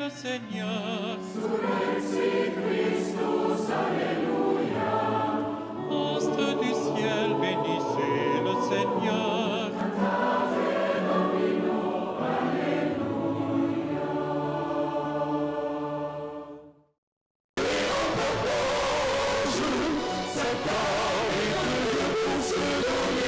le Seigneur. Surrexit Christus, Alléluia. Astres du ciel, bénissez le Seigneur. Cantate Domino, Alléluia. Cette parole pour se donner.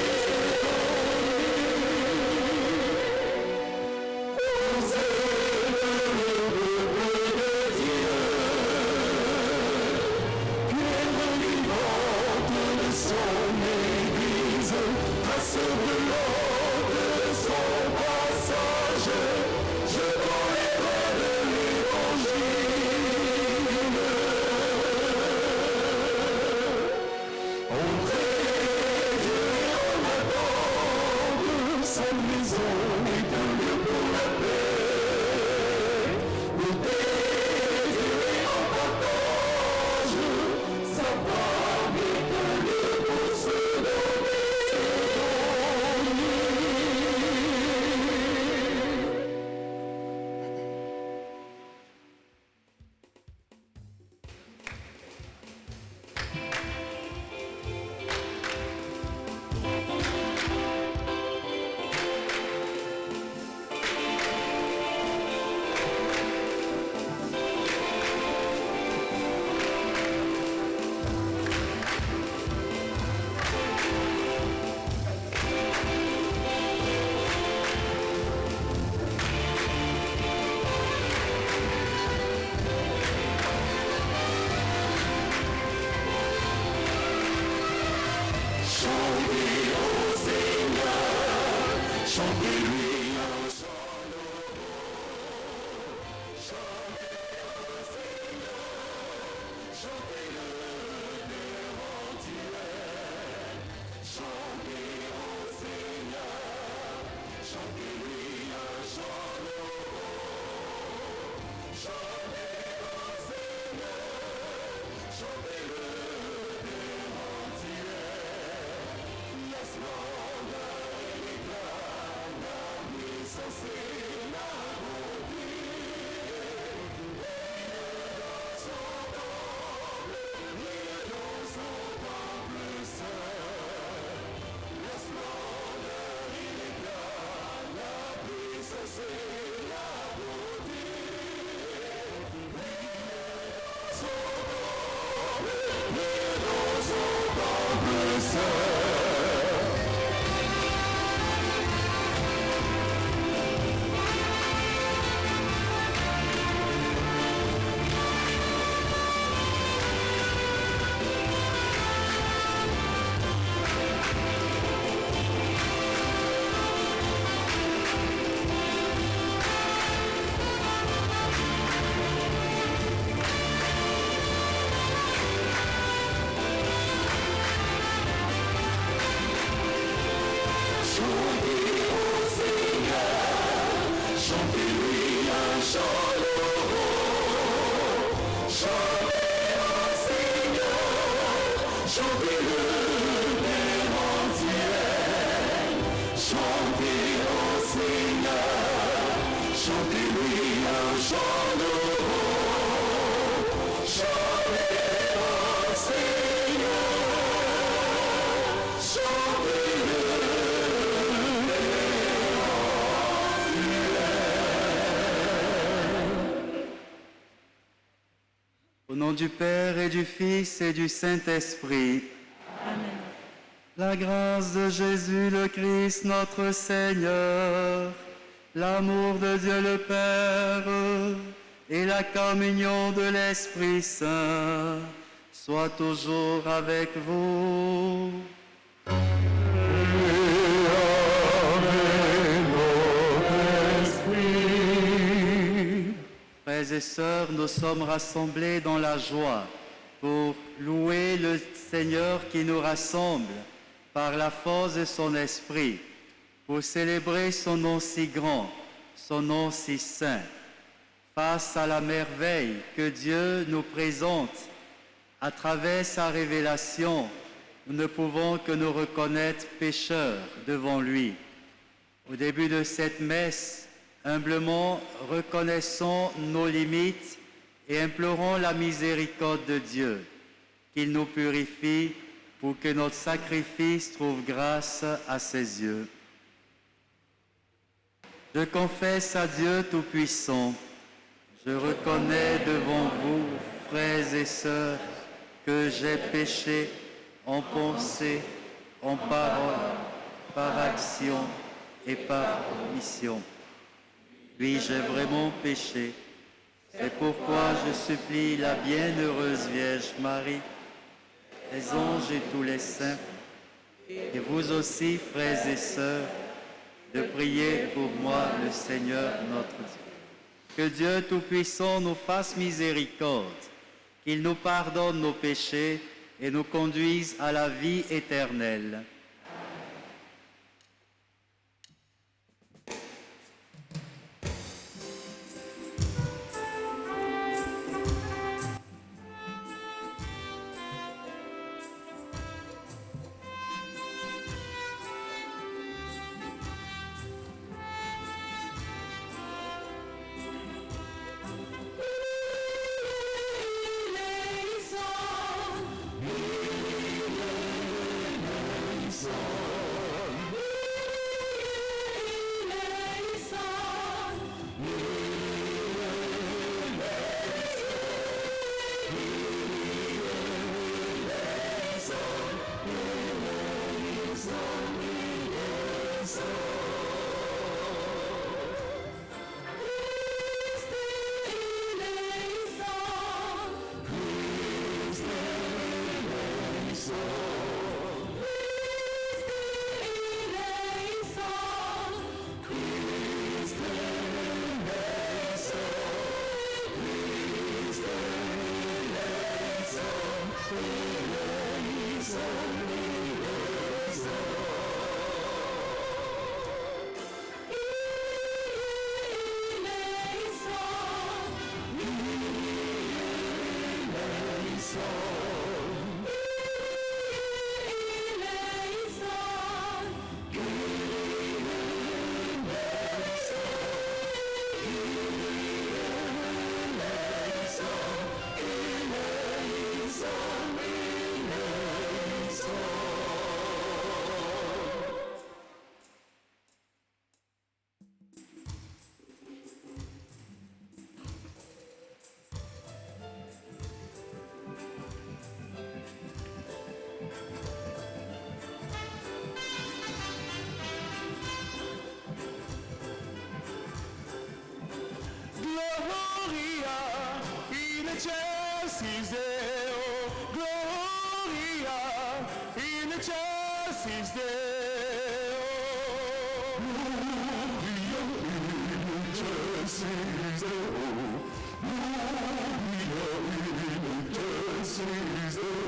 Au nom du Père et du Fils et du Saint-Esprit. Amen. La grâce de Jésus le Christ, notre Seigneur, l'amour de Dieu le Père et la communion de l'Esprit Saint soient toujours avec vous. Frères et sœurs, nous sommes rassemblés dans la joie pour louer le Seigneur qui nous rassemble par la force de son esprit, pour célébrer son nom si grand, son nom si saint. Face à la merveille que Dieu nous présente à travers sa révélation, nous ne pouvons que nous reconnaître pécheurs devant lui. Au début de cette messe, Humblement reconnaissons nos limites et implorons la miséricorde de Dieu, qu'il nous purifie pour que notre sacrifice trouve grâce à ses yeux. Je confesse à Dieu Tout-Puissant, je reconnais devant vous, frères et sœurs, que j'ai péché en pensée, en parole, par action et par omission. Oui, j'ai vraiment péché. C'est pourquoi je supplie la bienheureuse Vierge Marie, les anges et tous les saints, et vous aussi, frères et sœurs, de prier pour moi, le Seigneur notre Dieu. Que Dieu Tout-Puissant nous fasse miséricorde, qu'il nous pardonne nos péchés et nous conduise à la vie éternelle. Gloria in excelsis Deo, Gloria in excelsis Deo, Gloria in excelsis Deo, Gloria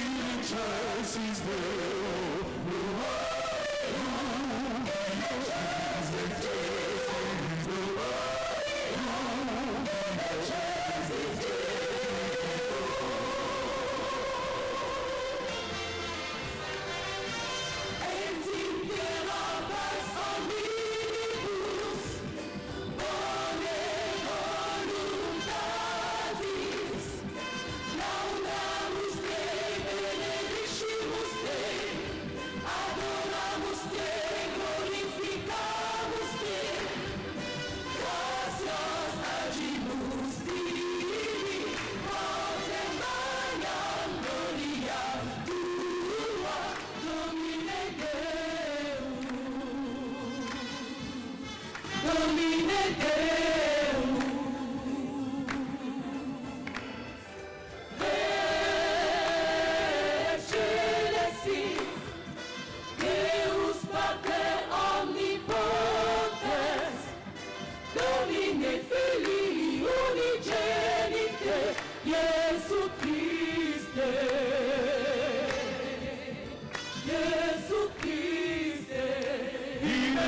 in excelsis Deo.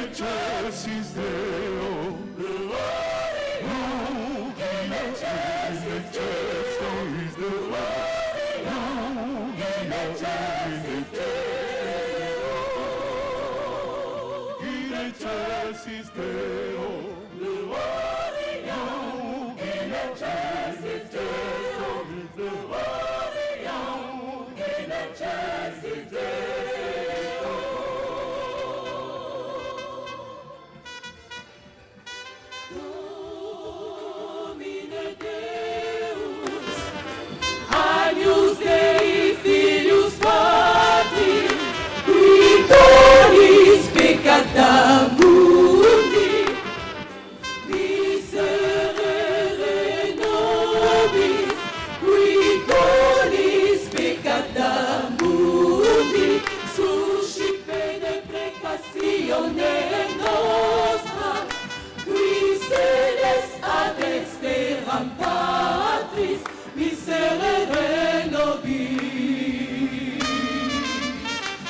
Excelsis Deo, Gloria in excelsis Agnus Dei, Filius Patris, qui tollis peccata mundi, miserere nobis, qui tollis peccata mundi, suscipe deprecatione nostra, qui sedes ad exteram Patris, miserere nobis,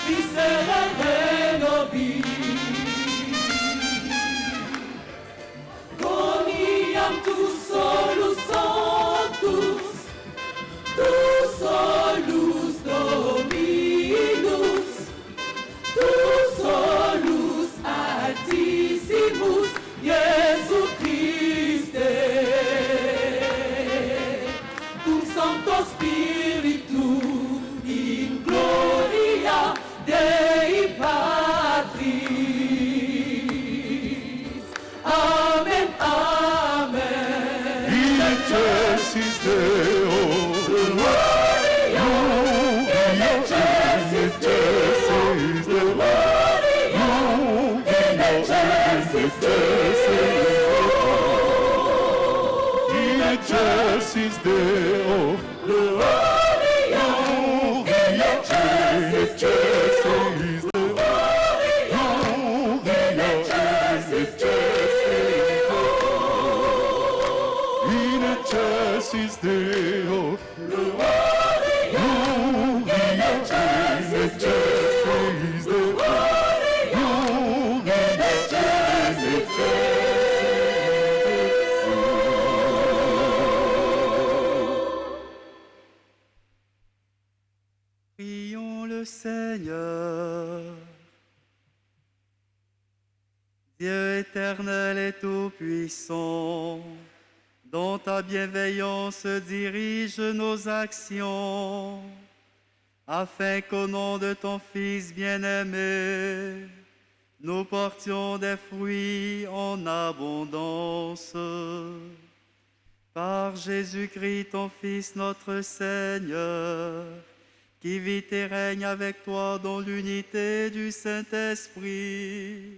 miserere nobis. Coniam tu solus sanctus, tu solus Dominus, tu solus Altissimus, Iesu Christe, cum Sancto Spiritu in gloria Dei Patris. Amen, amen. In excelsis Deo, Gloria, in excelsis Deo, Gloria, in excelsis Deo, in excelsis Deo, Gloria, in excelsis Deo, in excelsis Deo, in excelsis Deo, Gloria, in excelsis Deo, Gloria, in excelsis Deo. Prions le Seigneur. Dieu éternel et tout-puissant, dont ta bienveillance dirige nos actions, afin qu'au nom de ton Fils bien-aimé, nous portions des fruits en abondance. Par Jésus-Christ, ton Fils, notre Seigneur, qui vit et règne avec toi dans l'unité du Saint-Esprit,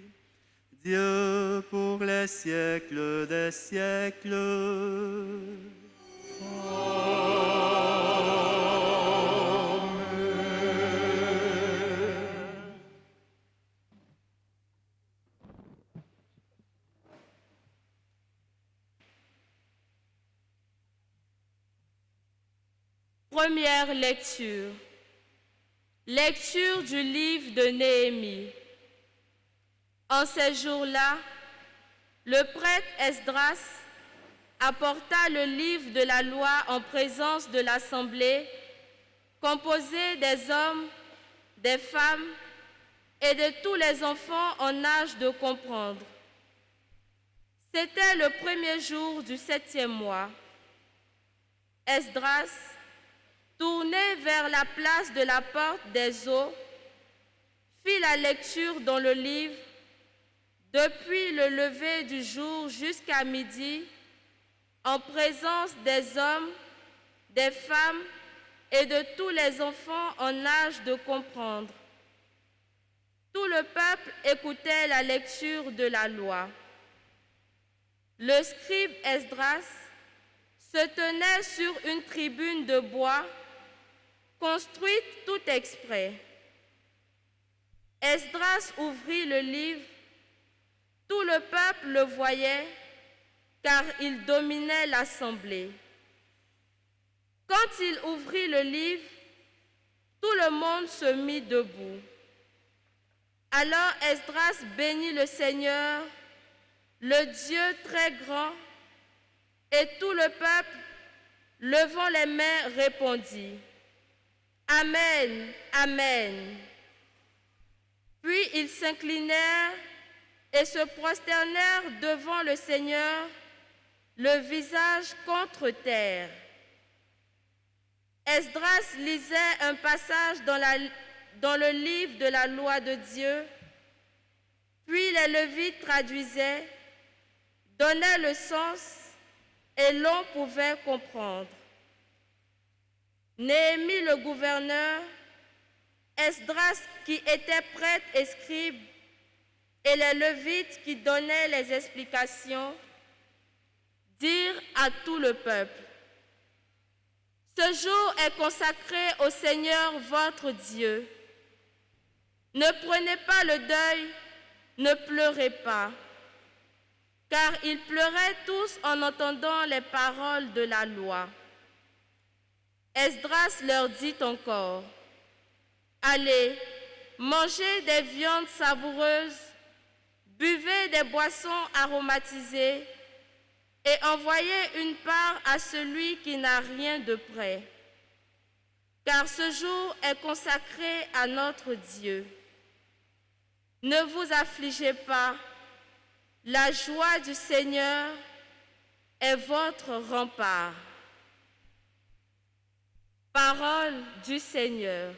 Dieu pour les siècles des siècles. Première lecture. Lecture du livre de Néhémie. En ces jours-là, le prêtre Esdras apporta le livre de la loi en présence de l'assemblée, composée des hommes, des femmes et de tous les enfants en âge de comprendre. C'était le premier jour du 7e mois. Esdras, tourné vers la place de la porte des eaux, fit la lecture dans le livre depuis le lever du jour jusqu'à midi, en présence des hommes, des femmes et de tous les enfants en âge de comprendre. Tout le peuple écoutait la lecture de la loi. Le scribe Esdras se tenait sur une tribune de bois, construite tout exprès. Esdras ouvrit le livre. Tout le peuple le voyait, car il dominait l'assemblée. Quand il ouvrit le livre, tout le monde se mit debout. Alors Esdras bénit le Seigneur, le Dieu très grand, et tout le peuple, levant les mains, répondit: Amen, Amen. Puis ils s'inclinèrent et se prosternèrent devant le Seigneur, le visage contre terre. Esdras lisait un passage dans le livre de la loi de Dieu, puis les Lévites traduisaient, donnaient le sens et l'on pouvait comprendre. Néhémie le gouverneur, Esdras qui était prêtre et scribe, et les Lévites qui donnaient les explications, dirent à tout le peuple: ce jour est consacré au Seigneur votre Dieu. Ne prenez pas le deuil, ne pleurez pas, car ils pleuraient tous en entendant les paroles de la loi. Esdras leur dit encore: allez, mangez des viandes savoureuses, buvez des boissons aromatisées et envoyez une part à celui qui n'a rien de prêt. Car ce jour est consacré à notre Dieu. Ne vous affligez pas, la joie du Seigneur est votre rempart. Parole du Seigneur.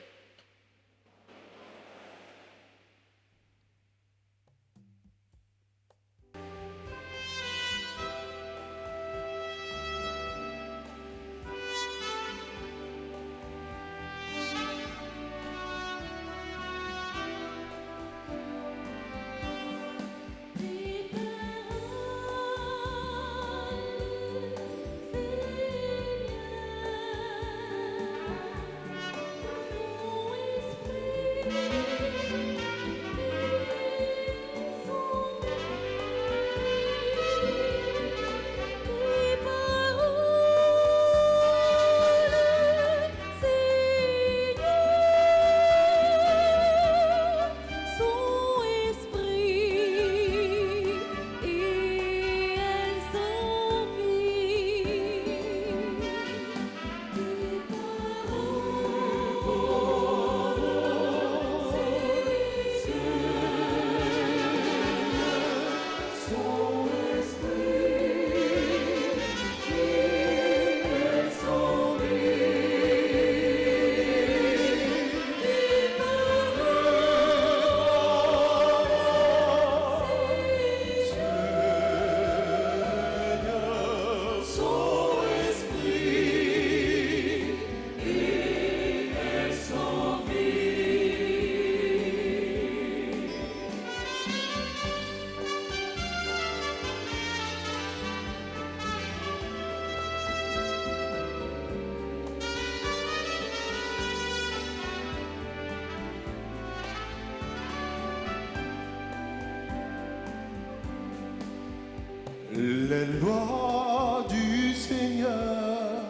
Les lois du Seigneur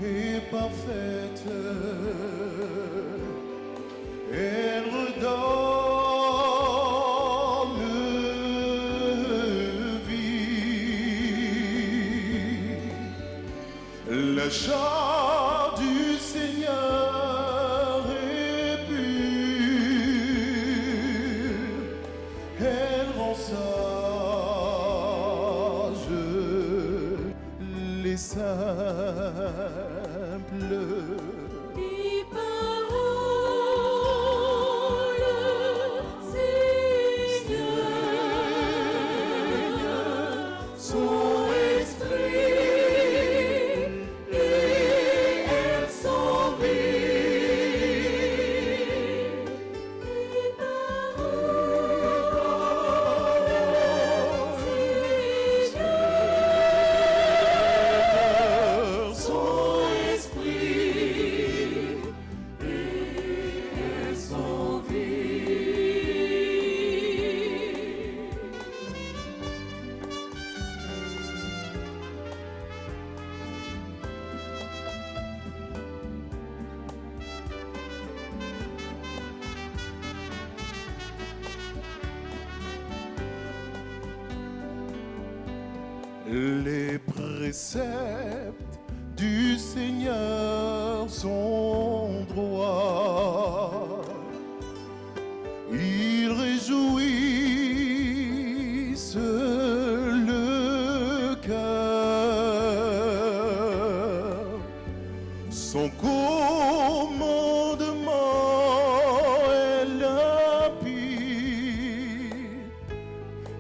est parfaite, elle redonne vie. La charte du Seigneur est pure, elle rend sage les simples. Les paroles, Seigneur, son esprit et elles sont vives. Les paroles, Seigneur, son esprit et elles sont vives. Les préceptes du Seigneur son droit. Ils réjouissent le cœur. Son commandement est limpide.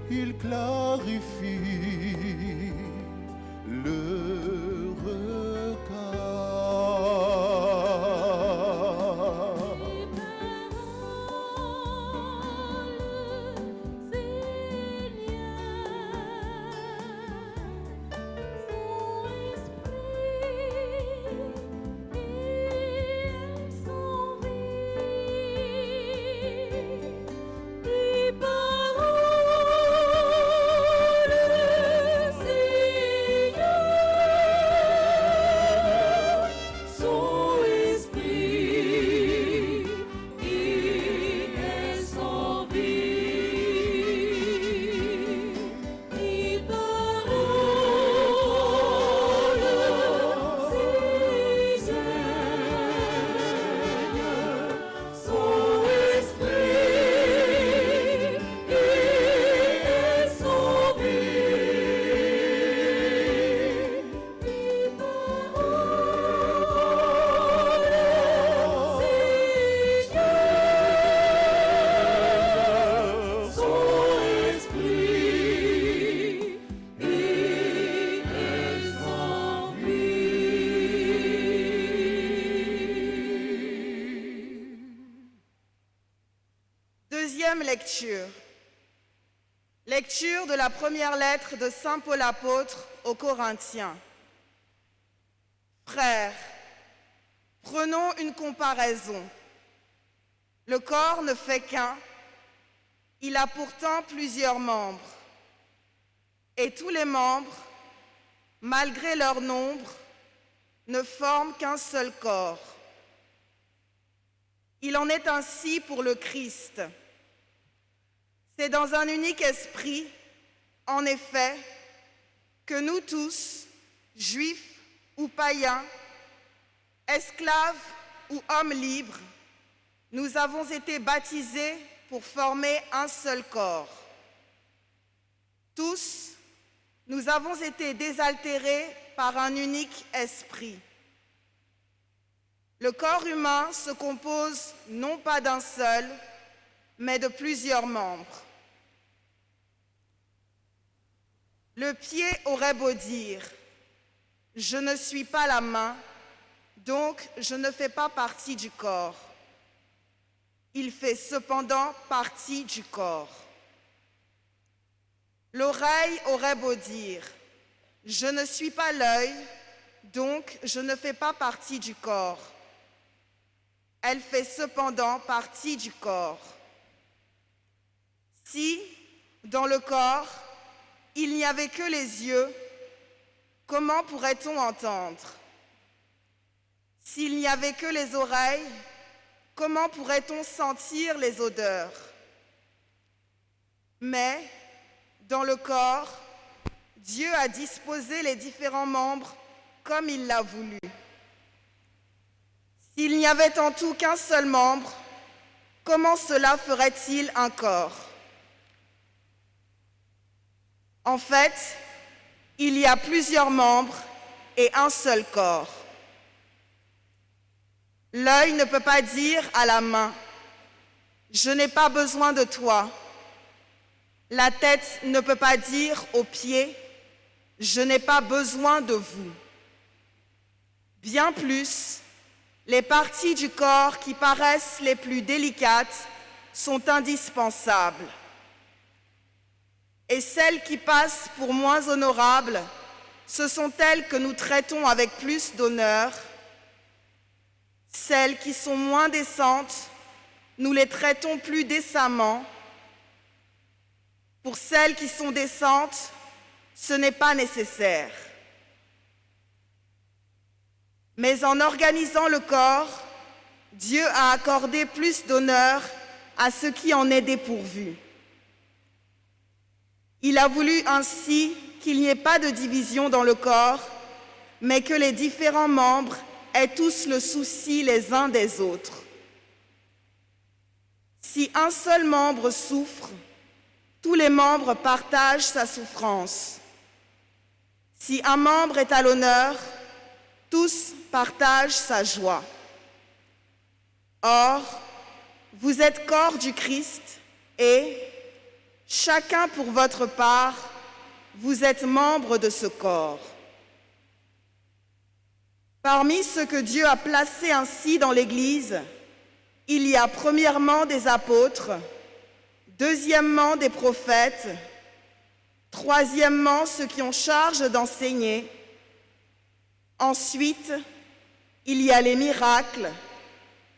Il clarifie le Deuxième lecture. Lecture de la première lettre de Saint Paul apôtre aux Corinthiens. Frères, prenons une comparaison. Le corps ne fait qu'un, il a pourtant plusieurs membres. Et tous les membres, malgré leur nombre, ne forment qu'un seul corps. Il en est ainsi pour le Christ. C'est dans un unique esprit, en effet, que nous tous, juifs ou païens, esclaves ou hommes libres, nous avons été baptisés pour former un seul corps. Tous, nous avons été désaltérés par un unique esprit. Le corps humain se compose non pas d'un seul, mais de plusieurs membres. Le pied aurait beau dire « Je ne suis pas la main, donc je ne fais pas partie du corps ». Il fait cependant partie du corps. L'oreille aurait beau dire « Je ne suis pas l'œil, donc je ne fais pas partie du corps ». Elle fait cependant partie du corps. Si, dans le corps, il n'y avait que les yeux, comment pourrait-on entendre? S'il n'y avait que les oreilles, comment pourrait-on sentir les odeurs? Mais, dans le corps, Dieu a disposé les différents membres comme il l'a voulu. S'il n'y avait en tout qu'un seul membre, comment cela ferait-il un corps? En fait, il y a plusieurs membres et un seul corps. L'œil ne peut pas dire à la main « Je n'ai pas besoin de toi ». La tête ne peut pas dire aux pieds « Je n'ai pas besoin de vous ». Bien plus, les parties du corps qui paraissent les plus délicates sont indispensables. Et celles qui passent pour moins honorables, ce sont elles que nous traitons avec plus d'honneur. Celles qui sont moins décentes, nous les traitons plus décemment. Pour celles qui sont décentes, ce n'est pas nécessaire. Mais en organisant le corps, Dieu a accordé plus d'honneur à ce qui en est dépourvu. Il a voulu ainsi qu'il n'y ait pas de division dans le corps, mais que les différents membres aient tous le souci les uns des autres. Si un seul membre souffre, tous les membres partagent sa souffrance. Si un membre est à l'honneur, tous partagent sa joie. Or, vous êtes corps du Christ et, chacun pour votre part, vous êtes membre de ce corps. Parmi ceux que Dieu a placés ainsi dans l'Église, il y a premièrement des apôtres, deuxièmement des prophètes, troisièmement ceux qui ont charge d'enseigner. Ensuite, il y a les miracles,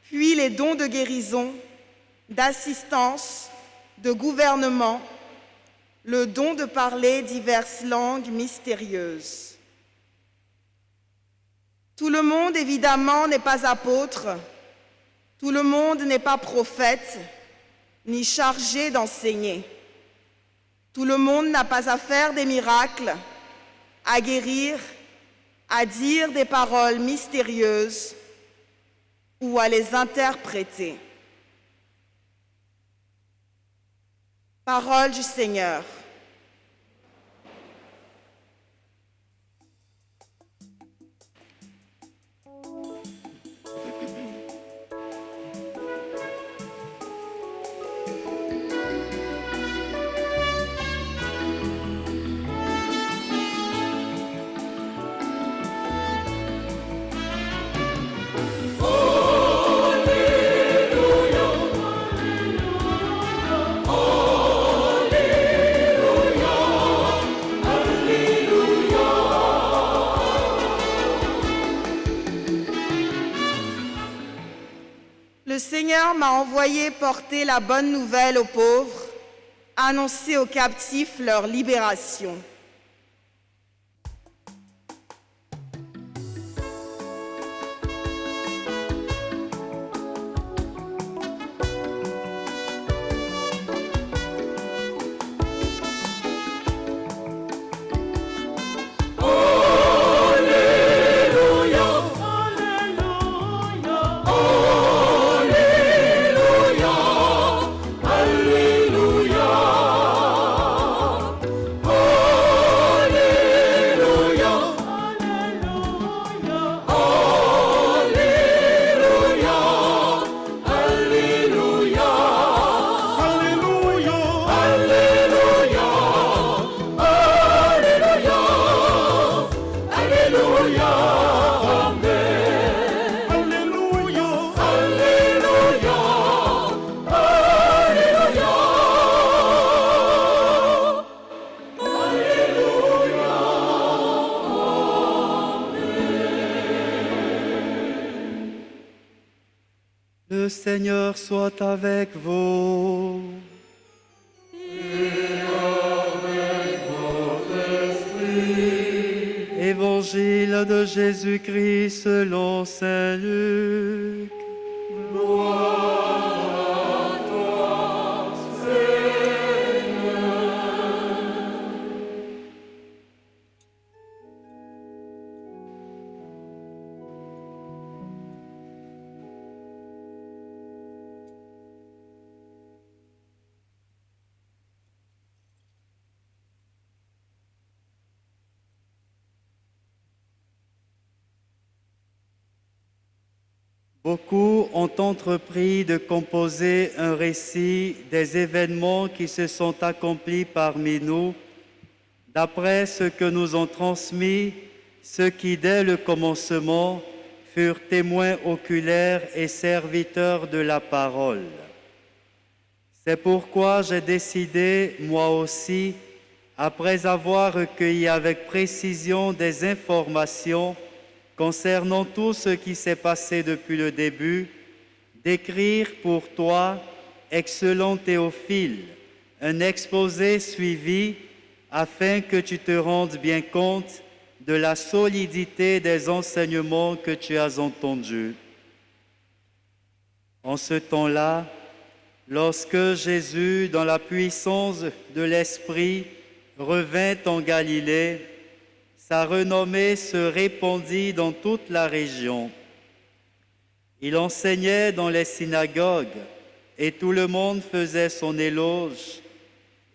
puis les dons de guérison, d'assistance, de gouvernement, le don de parler diverses langues mystérieuses. Tout le monde, évidemment, n'est pas apôtre, tout le monde n'est pas prophète, ni chargé d'enseigner. Tout le monde n'a pas à faire des miracles, à guérir, à dire des paroles mystérieuses ou à les interpréter. Parole du Seigneur. Le Seigneur m'a envoyé porter la bonne nouvelle aux pauvres, annoncer aux captifs leur libération. Le Seigneur soit avec vous. Et avec votre esprit. Évangile de Jésus-Christ selon saint Luc. Gloire à toi, Seigneur. Beaucoup ont entrepris de composer un récit des événements qui se sont accomplis parmi nous, d'après ce que nous ont transmis ceux qui, dès le commencement, furent témoins oculaires et serviteurs de la parole. C'est pourquoi j'ai décidé, moi aussi, après avoir recueilli avec précision des informations concernant tout ce qui s'est passé depuis le début, d'écrire pour toi, excellent Théophile, un exposé suivi afin que tu te rendes bien compte de la solidité des enseignements que tu as entendus. En ce temps-là, lorsque Jésus, dans la puissance de l'Esprit, revint en Galilée, Sa renommée se répandit dans toute la région. Il enseignait dans les synagogues et tout le monde faisait son éloge.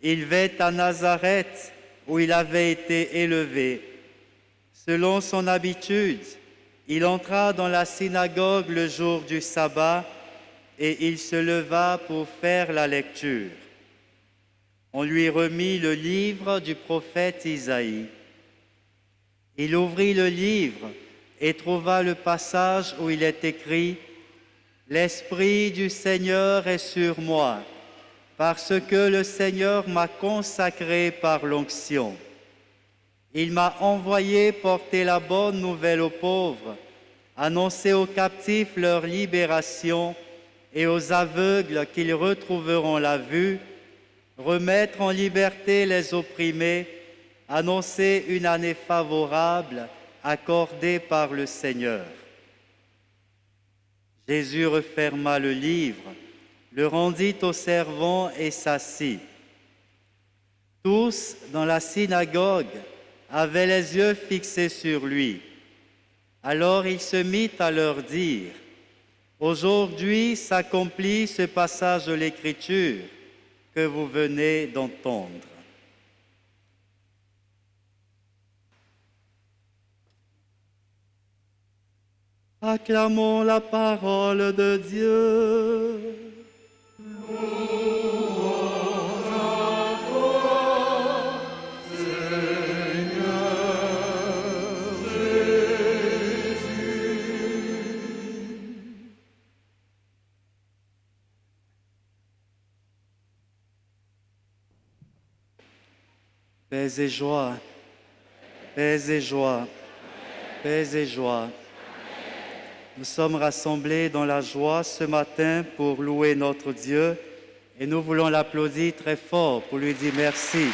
Il vint à Nazareth où il avait été élevé. Selon son habitude, il entra dans la synagogue le jour du sabbat et il se leva pour faire la lecture. On lui remit le livre du prophète Isaïe. Il ouvrit le livre et trouva le passage où il est écrit « L'Esprit du Seigneur est sur moi, parce que le Seigneur m'a consacré par l'onction. Il m'a envoyé porter la bonne nouvelle aux pauvres, annoncer aux captifs leur libération et aux aveugles qu'ils retrouveront la vue, remettre en liberté les opprimés, annoncer une année favorable accordée par le Seigneur. » Jésus referma le livre, le rendit aux servants et s'assit. Tous dans la synagogue avaient les yeux fixés sur lui. Alors il se mit à leur dire « Aujourd'hui s'accomplit ce passage de l'Écriture que vous venez d'entendre. » Acclamons la parole de Dieu. Paix et joie, paix et joie, paix et joie. Nous sommes rassemblés dans la joie ce matin pour louer notre Dieu et nous voulons l'applaudir très fort pour lui dire merci.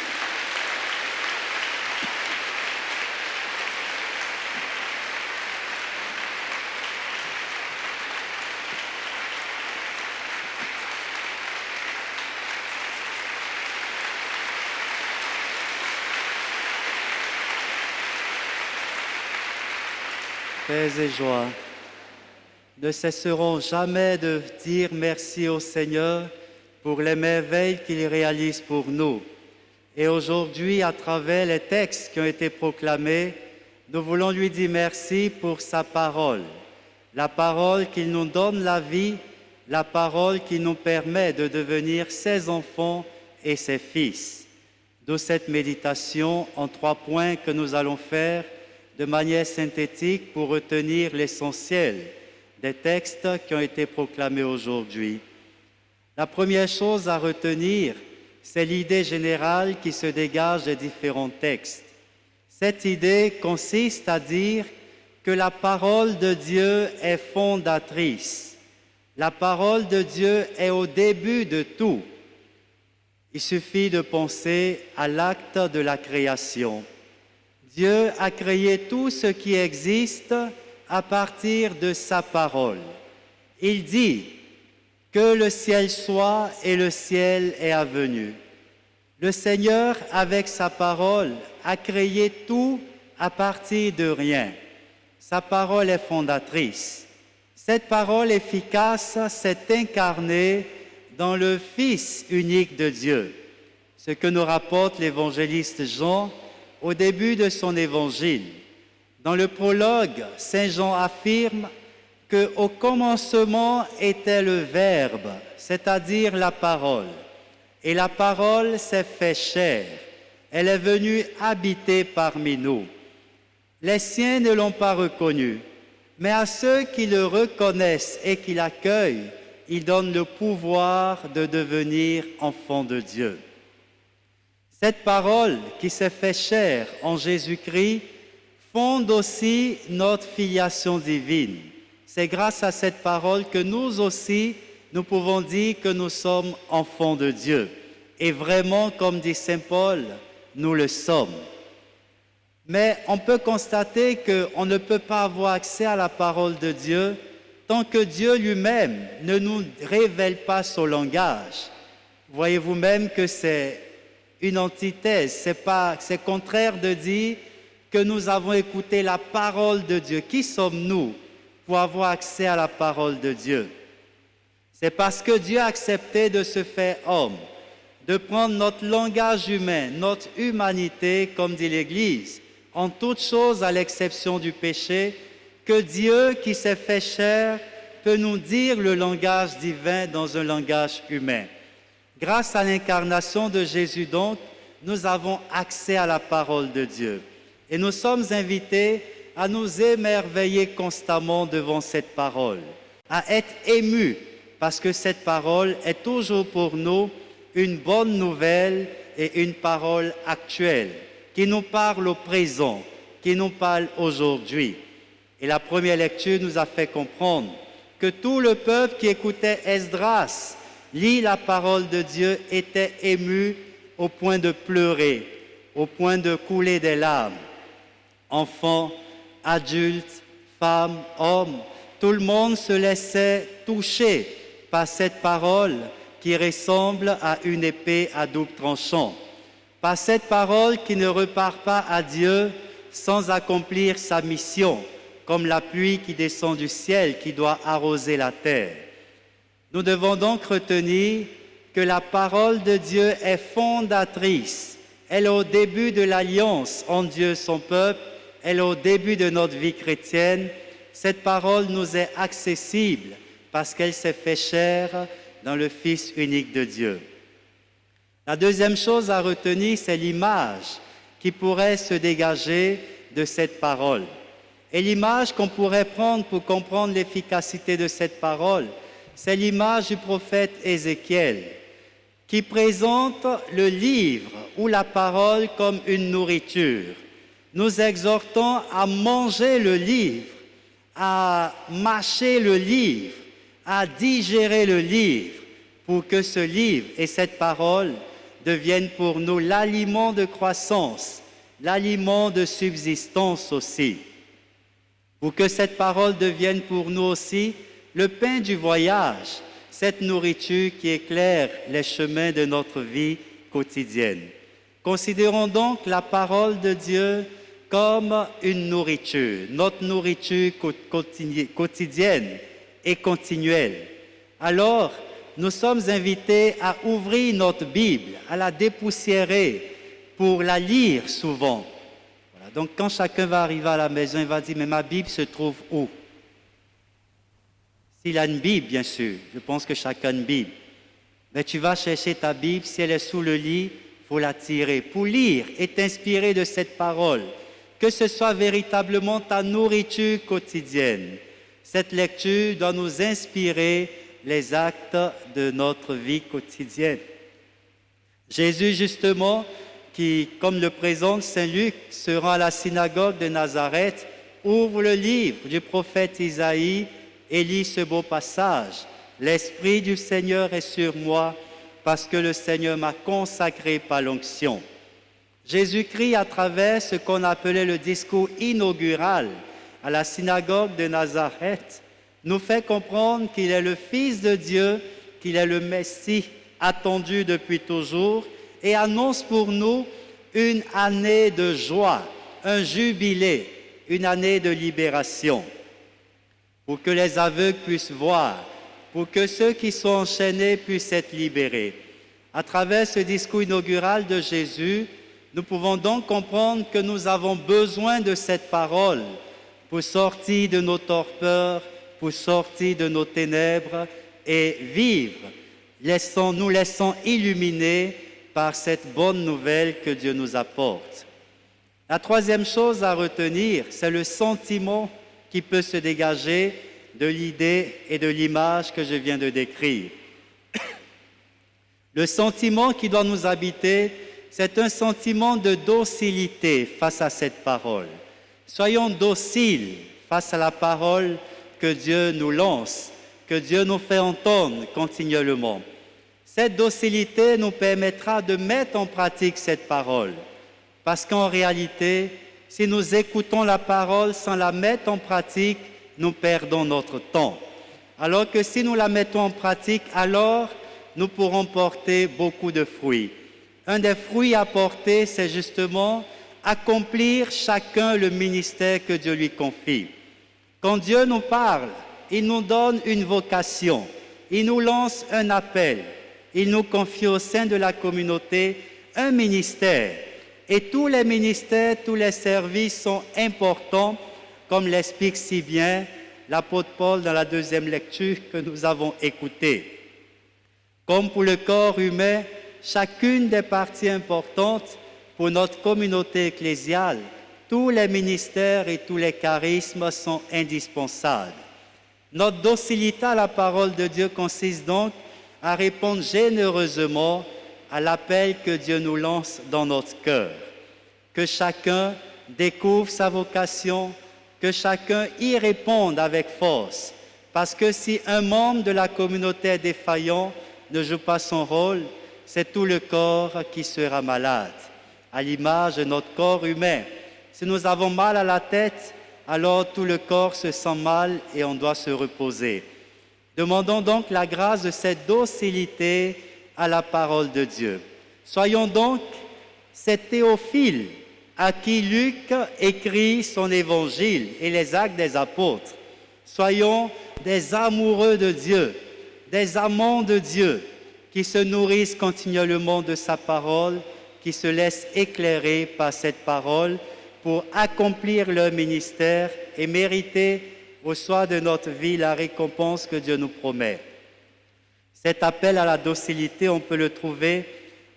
Paix et joie. Ne cesserons jamais de dire merci au Seigneur pour les merveilles qu'il réalise pour nous. Et aujourd'hui, à travers les textes qui ont été proclamés, nous voulons lui dire merci pour sa parole. La parole qui nous donne la vie, la parole qui nous permet de devenir ses enfants et ses fils. D'où cette méditation en 3 points que nous allons faire de manière synthétique pour retenir l'essentiel des textes qui ont été proclamés aujourd'hui. La première chose à retenir, c'est l'idée générale qui se dégage des différents textes. Cette idée consiste à dire que la parole de Dieu est fondatrice. La parole de Dieu est au début de tout. Il suffit de penser à l'acte de la création. Dieu a créé tout ce qui existe à partir de sa parole. Il dit que le ciel soit et le ciel est advenu. Le Seigneur, avec sa parole, a créé tout à partir de rien. Sa parole est fondatrice. Cette parole efficace s'est incarnée dans le Fils unique de Dieu, ce que nous rapporte l'évangéliste Jean au début de son évangile. Dans le prologue, Saint Jean affirme qu'au commencement était le Verbe, c'est-à-dire la parole. Et la parole s'est fait chair. Elle est venue habiter parmi nous. Les siens ne l'ont pas reconnu, mais à ceux qui le reconnaissent et qui l'accueillent, il donne le pouvoir de devenir enfants de Dieu. Cette parole qui s'est fait chair en Jésus-Christ fonde aussi notre filiation divine. C'est grâce à cette parole que nous aussi, nous pouvons dire que nous sommes enfants de Dieu. Et vraiment, comme dit Saint Paul, nous le sommes. Mais on peut constater qu'on ne peut pas avoir accès à la parole de Dieu tant que Dieu lui-même ne nous révèle pas son langage. Voyez vous-même que c'est une antithèse, c'est contraire de dire que nous avons écouté la parole de Dieu. Qui sommes-nous pour avoir accès à la parole de Dieu? C'est parce que Dieu a accepté de se faire homme, de prendre notre langage humain, notre humanité, comme dit l'Église, en toutes choses à l'exception du péché, que Dieu qui s'est fait chair peut nous dire le langage divin dans un langage humain. Grâce à l'incarnation de Jésus donc, nous avons accès à la parole de Dieu. Et nous sommes invités à nous émerveiller constamment devant cette parole, à être émus parce que cette parole est toujours pour nous une bonne nouvelle et une parole actuelle qui nous parle au présent, qui nous parle aujourd'hui. Et la première lecture nous a fait comprendre que tout le peuple qui écoutait Esdras lire la parole de Dieu était ému au point de pleurer, au point de couler des larmes. Enfants, adultes, femmes, hommes, tout le monde se laissait toucher par cette parole qui ressemble à une épée à double tranchant, par cette parole qui ne repart pas à Dieu sans accomplir sa mission, comme la pluie qui descend du ciel qui doit arroser la terre. Nous devons donc retenir que la parole de Dieu est fondatrice. Elle est au début de l'alliance entre Dieu et son peuple. Elle est au début de notre vie chrétienne. Cette parole nous est accessible parce qu'elle s'est fait chair dans le Fils unique de Dieu. La deuxième chose à retenir, c'est l'image qui pourrait se dégager de cette parole. Et l'image qu'on pourrait prendre pour comprendre l'efficacité de cette parole, c'est l'image du prophète Ézéchiel, qui présente le livre ou la parole comme une nourriture. Nous exhortons à manger le livre, à mâcher le livre, à digérer le livre, pour que ce livre et cette parole deviennent pour nous l'aliment de croissance, l'aliment de subsistance aussi. Pour que cette parole devienne pour nous aussi le pain du voyage, cette nourriture qui éclaire les chemins de notre vie quotidienne. Considérons donc la parole de Dieu comme une nourriture, notre nourriture quotidienne et continuelle. Alors, nous sommes invités à ouvrir notre Bible, à la dépoussiérer pour la lire souvent. Voilà. Donc, quand chacun va arriver à la maison, il va dire « Mais ma Bible se trouve où ?» S'il a une Bible, bien sûr, je pense que chacun a une Bible. Mais tu vas chercher ta Bible, si elle est sous le lit, il faut la tirer pour lire et t'inspirer de cette parole. Que ce soit véritablement ta nourriture quotidienne. Cette lecture doit nous inspirer les actes de notre vie quotidienne. Jésus, justement, qui, comme le présente Saint Luc, se rend à la synagogue de Nazareth, ouvre le livre du prophète Isaïe et lit ce beau passage. « L'Esprit du Seigneur est sur moi, parce que le Seigneur m'a consacré par l'onction. » Jésus-Christ, à travers ce qu'on appelait le discours inaugural à la synagogue de Nazareth, nous fait comprendre qu'il est le Fils de Dieu, qu'il est le Messie attendu depuis toujours et annonce pour nous une année de joie, un jubilé, une année de libération. Pour que les aveugles puissent voir, pour que ceux qui sont enchaînés puissent être libérés. À travers ce discours inaugural de Jésus, nous pouvons donc comprendre que nous avons besoin de cette parole pour sortir de nos torpeurs, pour sortir de nos ténèbres et vivre, nous laissons illuminer par cette bonne nouvelle que Dieu nous apporte. La troisième chose à retenir, c'est le sentiment qui peut se dégager de l'idée et de l'image que je viens de décrire. Le sentiment qui doit nous habiter, c'est un sentiment de docilité face à cette parole. Soyons dociles face à la parole que Dieu nous lance, que Dieu nous fait entendre continuellement. Cette docilité nous permettra de mettre en pratique cette parole. Parce qu'en réalité, si nous écoutons la parole sans la mettre en pratique, nous perdons notre temps. Alors que si nous la mettons en pratique, alors nous pourrons porter beaucoup de fruits. Un des fruits à porter, c'est justement accomplir chacun le ministère que Dieu lui confie. Quand Dieu nous parle, il nous donne une vocation, il nous lance un appel, il nous confie au sein de la communauté un ministère. Et tous les ministères, tous les services sont importants, comme l'explique si bien l'apôtre Paul dans la deuxième lecture que nous avons écoutée. Comme pour le corps humain, chacune des parties importantes pour notre communauté ecclésiale, tous les ministères et tous les charismes sont indispensables. Notre docilité à la parole de Dieu consiste donc à répondre généreusement à l'appel que Dieu nous lance dans notre cœur. Que chacun découvre sa vocation, que chacun y réponde avec force. Parce que si un membre de la communauté est défaillant, ne joue pas son rôle, c'est tout le corps qui sera malade. À l'image de notre corps humain, si nous avons mal à la tête, alors tout le corps se sent mal et on doit se reposer. Demandons donc la grâce de cette docilité à la parole de Dieu. Soyons donc ces théophiles à qui Luc écrit son évangile et les actes des apôtres. Soyons des amoureux de Dieu, des amants de Dieu, qui se nourrissent continuellement de sa parole, qui se laissent éclairer par cette parole pour accomplir leur ministère et mériter au soir de notre vie la récompense que Dieu nous promet. Cet appel à la docilité, on peut le trouver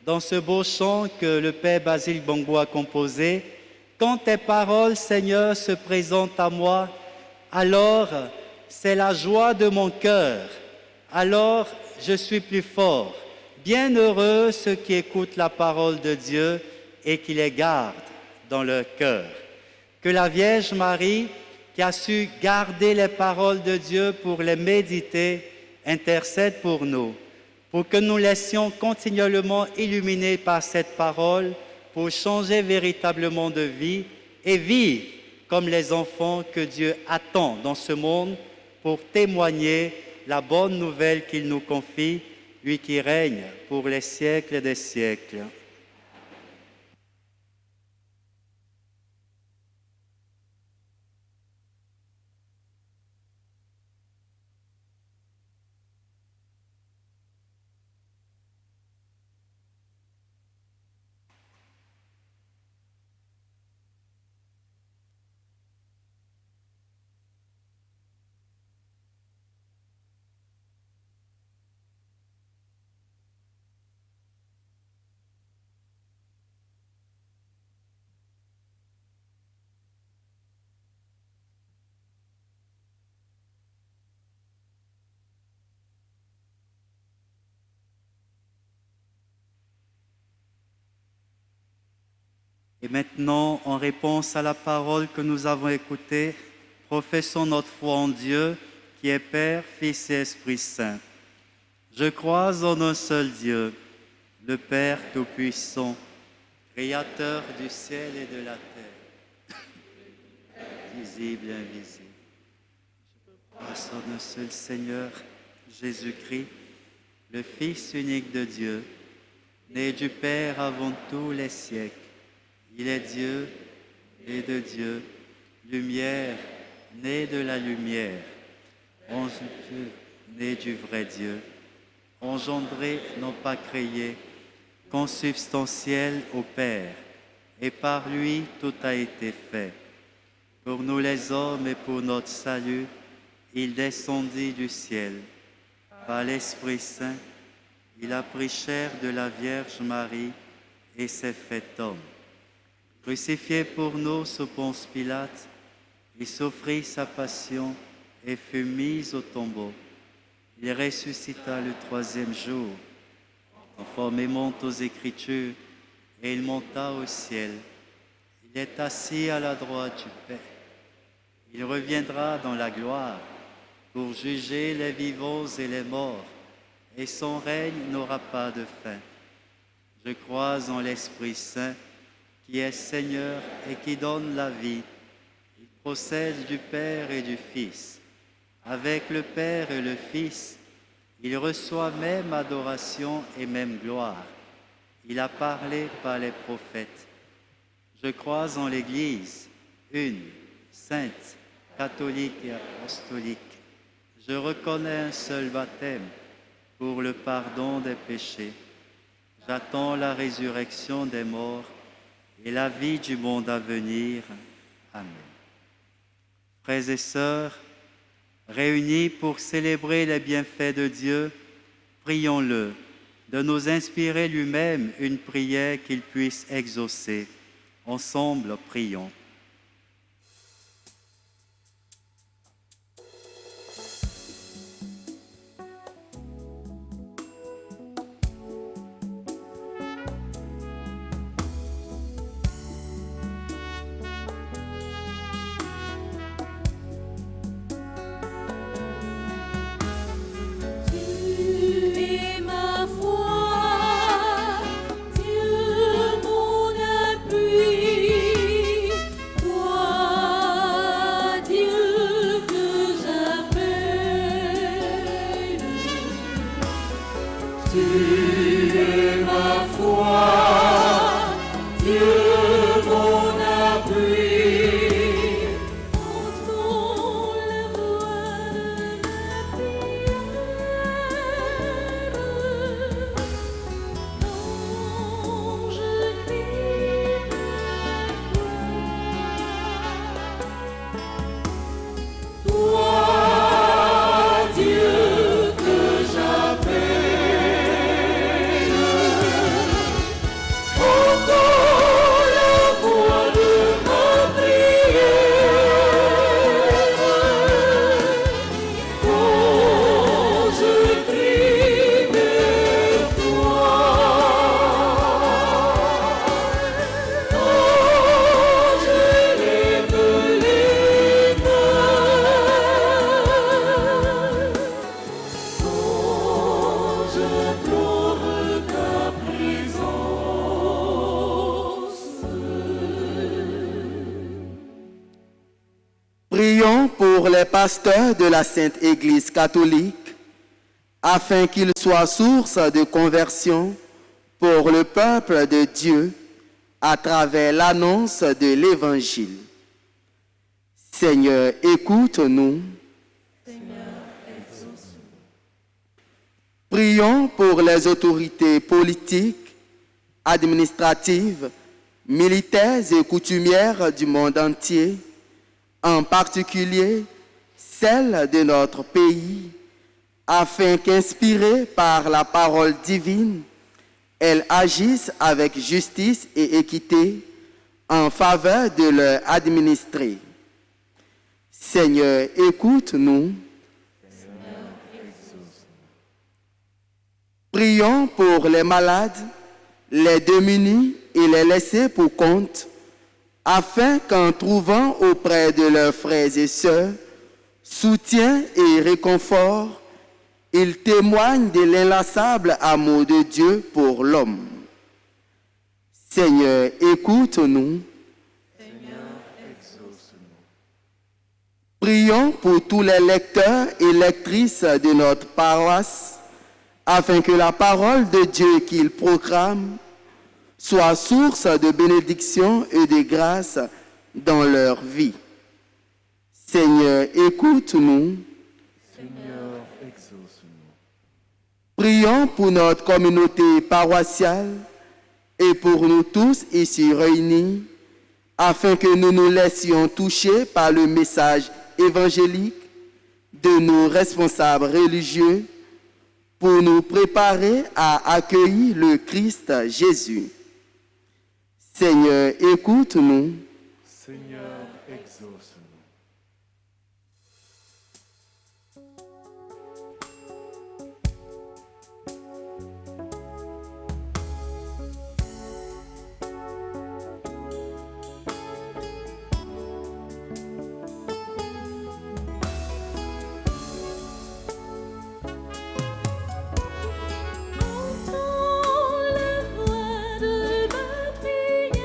dans ce beau chant que le Père Basile Bongo a composé. « Quand tes paroles, Seigneur, se présentent à moi, alors c'est la joie de mon cœur, alors je suis plus fort. Bienheureux ceux qui écoutent la parole de Dieu et qui les gardent dans leur cœur. » Que la Vierge Marie, qui a su garder les paroles de Dieu pour les méditer, intercède pour nous, pour que nous laissions continuellement illuminer par cette parole pour changer véritablement de vie et vivre comme les enfants que Dieu attend dans ce monde pour témoigner la bonne nouvelle qu'il nous confie, lui qui règne pour les siècles des siècles. Et maintenant, en réponse à la parole que nous avons écoutée, professons notre foi en Dieu, qui est Père, Fils et Esprit Saint. Je crois en un seul Dieu, le Père Tout-Puissant, Créateur du ciel et de la terre, visible et invisible. Je crois en un seul Seigneur, Jésus-Christ, le Fils unique de Dieu, né du Père avant tous les siècles. Il est Dieu et de Dieu, lumière, né de la lumière, ange Dieu, né du vrai Dieu, engendré, non pas créé, consubstantiel au Père, et par lui tout a été fait. Pour nous les hommes et pour notre salut, il descendit du ciel. Par l'Esprit Saint, il a pris chair de la Vierge Marie et s'est fait homme. Crucifié pour nous sous Ponce Pilate, il s'offrit sa passion et fut mis au tombeau. Il ressuscita le troisième jour, conformément aux Écritures, et il monta au ciel. Il est assis à la droite du Père. Il reviendra dans la gloire pour juger les vivants et les morts, et son règne n'aura pas de fin. Je crois en l'Esprit Saint, qui est Seigneur et qui donne la vie. Il procède du Père et du Fils. Avec le Père et le Fils, il reçoit même adoration et même gloire. Il a parlé par les prophètes. Je crois en l'Église, une, sainte, catholique et apostolique. Je reconnais un seul baptême pour le pardon des péchés. J'attends la résurrection des morts et la vie du monde à venir. Amen. Frères et sœurs, réunis pour célébrer les bienfaits de Dieu, prions-le de nous inspirer lui-même une prière qu'il puisse exaucer. Ensemble, prions. Prions pour les pasteurs de la Sainte Église catholique, afin qu'ils soient source de conversion pour le peuple de Dieu à travers l'annonce de l'Évangile. Seigneur, écoute-nous. Prions pour les autorités politiques, administratives, militaires et coutumières du monde entier, en particulier celles de notre pays, afin qu'inspirées par la parole divine, elles agissent avec justice et équité en faveur de leurs administrés. Seigneur, écoute-nous. Prions pour les malades, les démunis et les laissés pour compte, afin qu'en trouvant auprès de leurs frères et sœurs soutien et réconfort, ils témoignent de l'inlassable amour de Dieu pour l'homme. Seigneur, écoute-nous. Prions pour tous les lecteurs et lectrices de notre paroisse, afin que la parole de Dieu qu'ils proclament soit source de bénédiction et de grâce dans leur vie. Seigneur, écoute-nous. Seigneur, exauce-nous. Prions pour notre communauté paroissiale et pour nous tous ici réunis, afin que nous nous laissions toucher par le message évangélique de nos responsables religieux pour nous préparer à accueillir le Christ Jésus. Seigneur, écoute-nous. Seigneur, exauce-nous. Entends la voix de ma prière.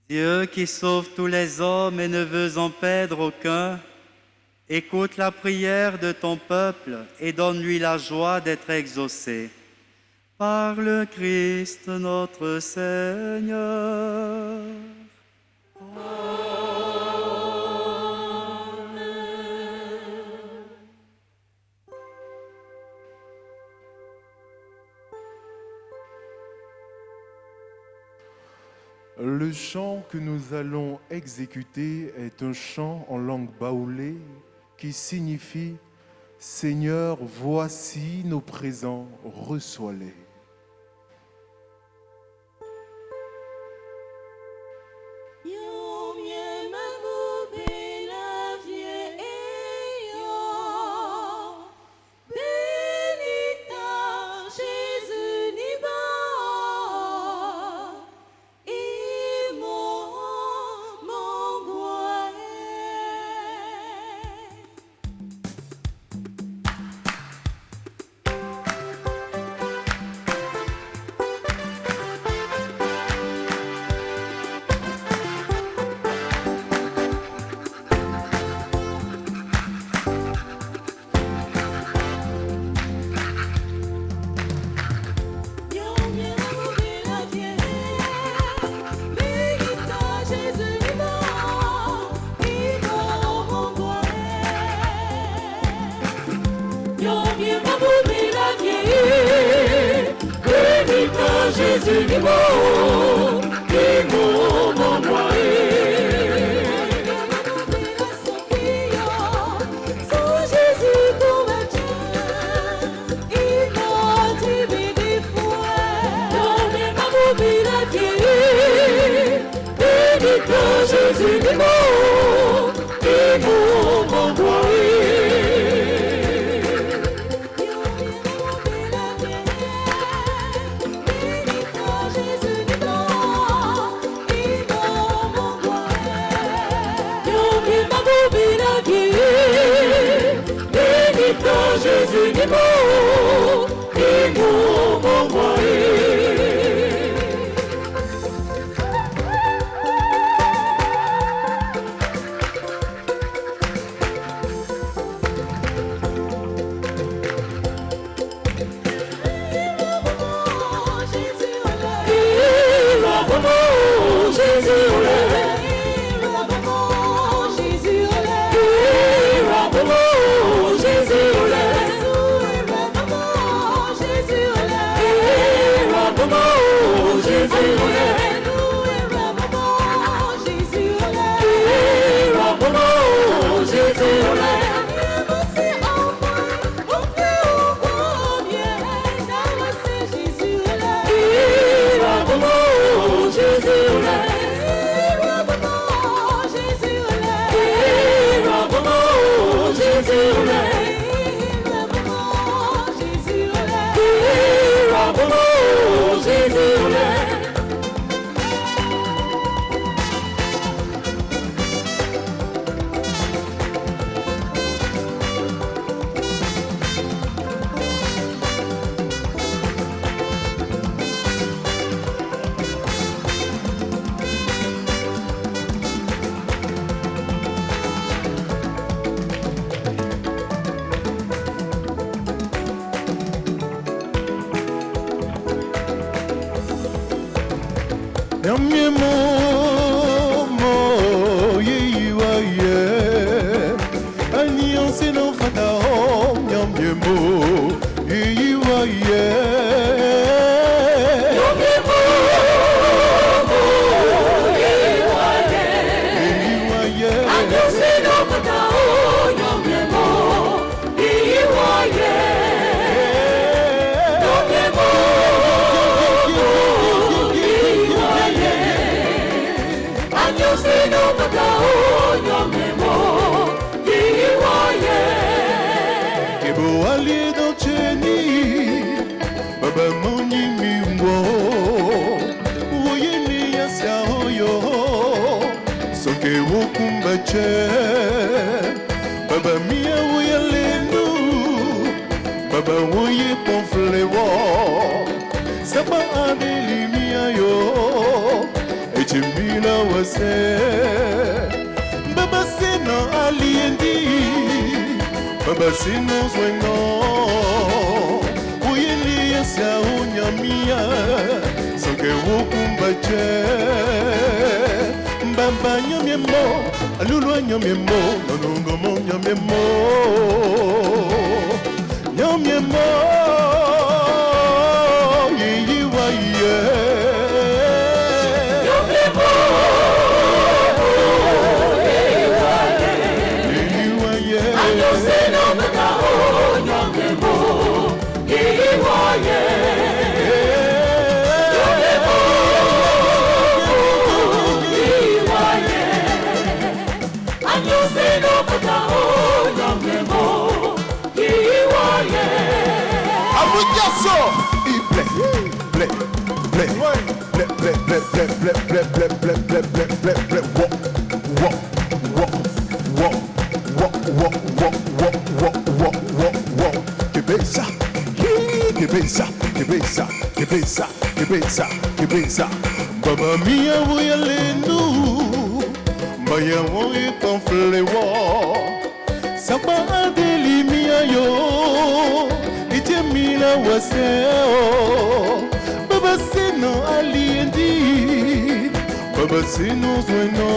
Dieu qui sauve tous les hommes et ne veut en perdre aucun, écoute la prière de ton peuple et donne-lui la joie d'être exaucé. Par le Christ notre Seigneur. Le chant que nous allons exécuter est un chant en langue baoulée qui signifie « Seigneur, voici nos présents, reçois-les ». Jésus est mort, et mon sans Jésus combattant, il m'a tué des fois. Non mais ma mobile a vieilli, et quand Jésus est mort, et mon Jésus est mort, et mon roi Baba mia woya lenu, Baba woye ponflewo, Saba adeli mia yo, ichimila wase baba sino aliendi baba sino sweno uyelia sa unyamia soke wukumbache baba nyamemo alulu nyamemo nonungo mo nyamemo nyamemo yiwa ye Que pensa, Baba mia voy a lendu, Maya voy con flewo, Sapa adeli mia yo, Ije mila waseo, Baba sino aliendi, Baba sino sueno,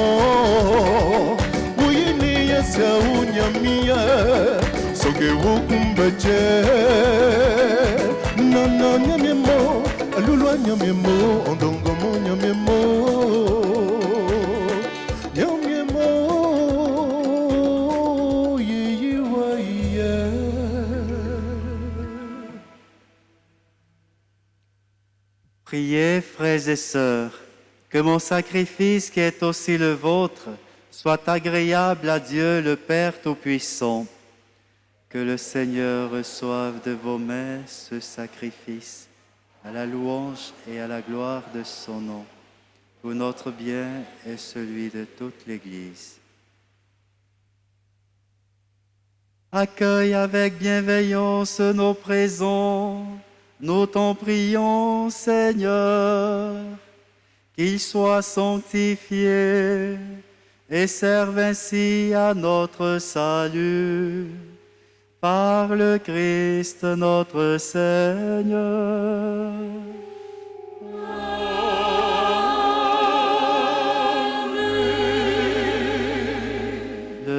Voy en ella se uña mía, So que wukumbache, No nyamemo. Alulu nyamemo, ondongo mo nyamemo, nyamemo, yiwa ye. Priez, frères et sœurs, que mon sacrifice qui est aussi le vôtre soit agréable à Dieu le Père Tout-Puissant. Que le Seigneur reçoive de vos mains ce sacrifice à la louange et à la gloire de son nom, pour notre bien et celui de toute l'Église. Accueille avec bienveillance nos présents, nous t'en prions, Seigneur, qu'ils soient sanctifiés et servent ainsi à notre salut. Par le Christ notre Seigneur.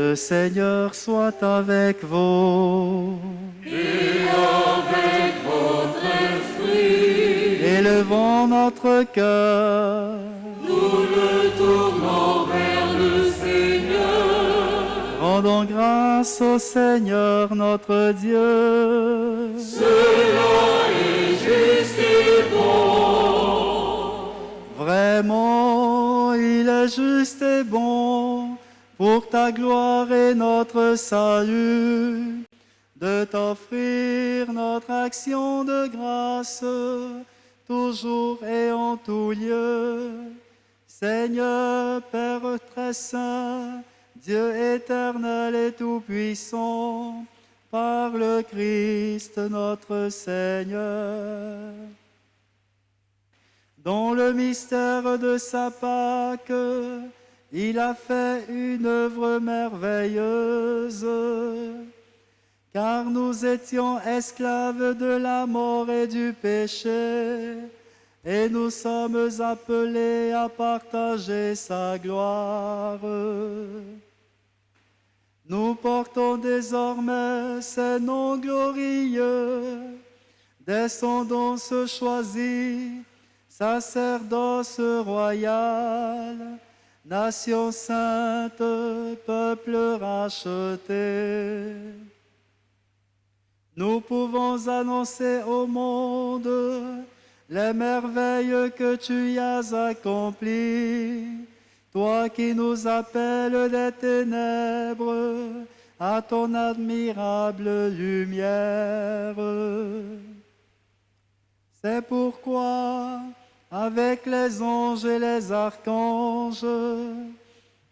Le Seigneur soit avec vous. Et avec votre esprit. Élevons notre cœur. Nous le tournons vers le Seigneur. Rendons grâce au Seigneur notre Dieu. Cela est juste et bon. Vraiment, il est juste et bon pour ta gloire et notre salut, de t'offrir notre action de grâce, toujours et en tout lieu. Seigneur, Père très saint, Dieu éternel et tout-puissant, par le Christ notre Seigneur. Dans le mystère de sa Pâque, il a fait une œuvre merveilleuse, car nous étions esclaves de la mort et du péché, et nous sommes appelés à partager sa gloire. Nous portons désormais ces noms glorieux, descendance choisie, sacerdoce royal, nation sainte, peuple racheté. Nous pouvons annoncer au monde les merveilles que tu y as accomplies, toi qui nous appelles des ténèbres à ton admirable lumière. C'est pourquoi, avec les anges et les archanges,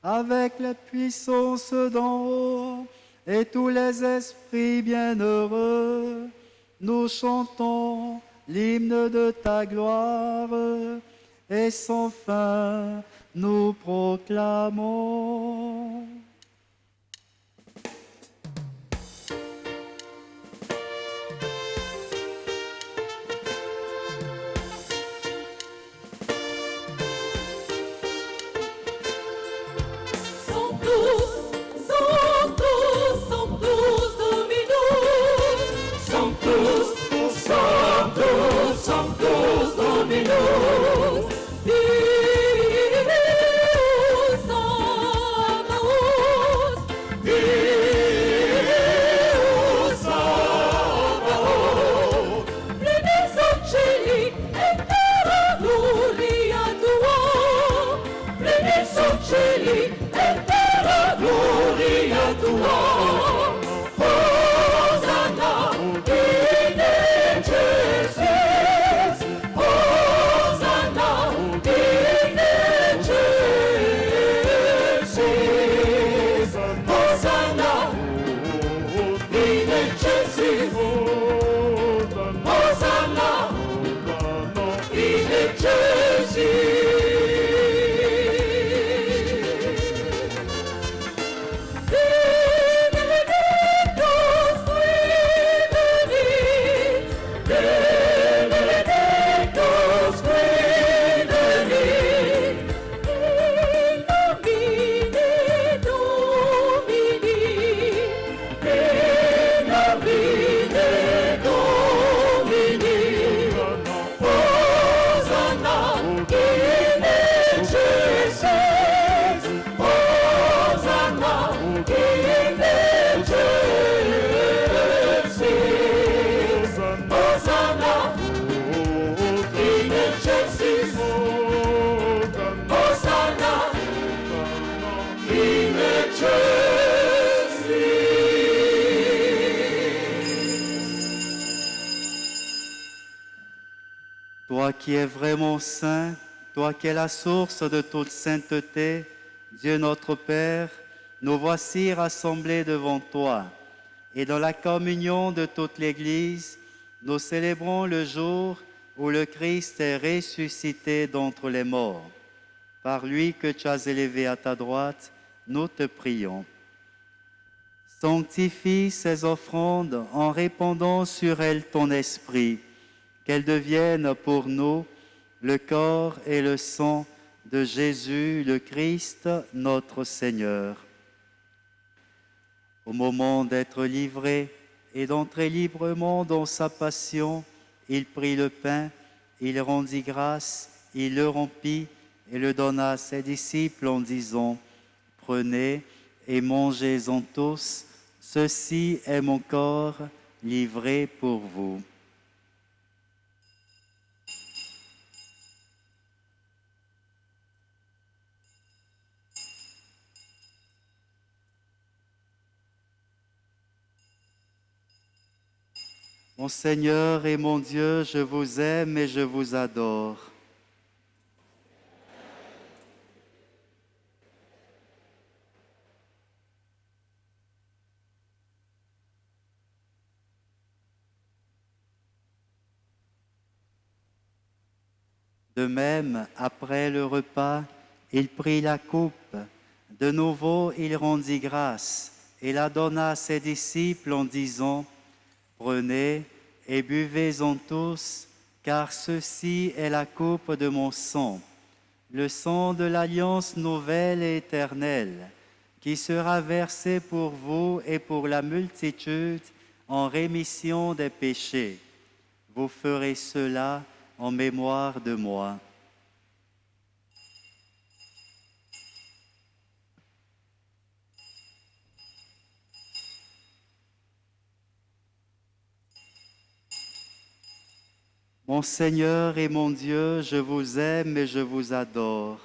avec les puissances d'en haut et tous les esprits bienheureux, nous chantons l'hymne de ta gloire et sans fin nous proclamons. Sanctus, Sanctus, Sanctus Dominus. Sanctus, Sanctus, Sanctus Dominus. Deus Sabaoth. Deus Sabaoth. Plenius Celi et terra gloria tua. Plenius Celi et terra gloria tua. Hosanna in excelsis. Hosanna in excelsis. Hosanna in excelsis. Hosanna in excelsis. Benedictus qui venit, Benedictus qui venit, in nomine Domini, in nomine Domini. Hosanna in excelsis. Hosanna in excelsis. Hosanna in excelsis. Hosanna in excelsis. Toi qui es vraiment saint, toi qui es la source de toute sainteté, Dieu notre Père, nous voici rassemblés devant toi. Et dans la communion de toute l'Église, nous célébrons le jour où le Christ est ressuscité d'entre les morts. Par lui que tu as élevé à ta droite, nous te prions. Sanctifie ces offrandes en répandant sur elles ton esprit, qu'elles deviennent pour nous le corps et le sang de Jésus, le Christ, notre Seigneur. Au moment d'être livré et d'entrer librement dans sa passion, il prit le pain, il rendit grâce, il le rompit et le donna à ses disciples en disant : Prenez et mangez-en tous, ceci est mon corps livré pour vous. Mon Seigneur et mon Dieu, je vous aime et je vous adore. De même, après le repas, il prit la coupe. De nouveau, il rendit grâce et la donna à ses disciples en disant : Prenez et buvez-en tous, car ceci est la coupe de mon sang, le sang de l'alliance nouvelle et éternelle, qui sera versé pour vous et pour la multitude en rémission des péchés. Vous ferez cela en mémoire de moi. Mon Seigneur et mon Dieu, je vous aime et je vous adore.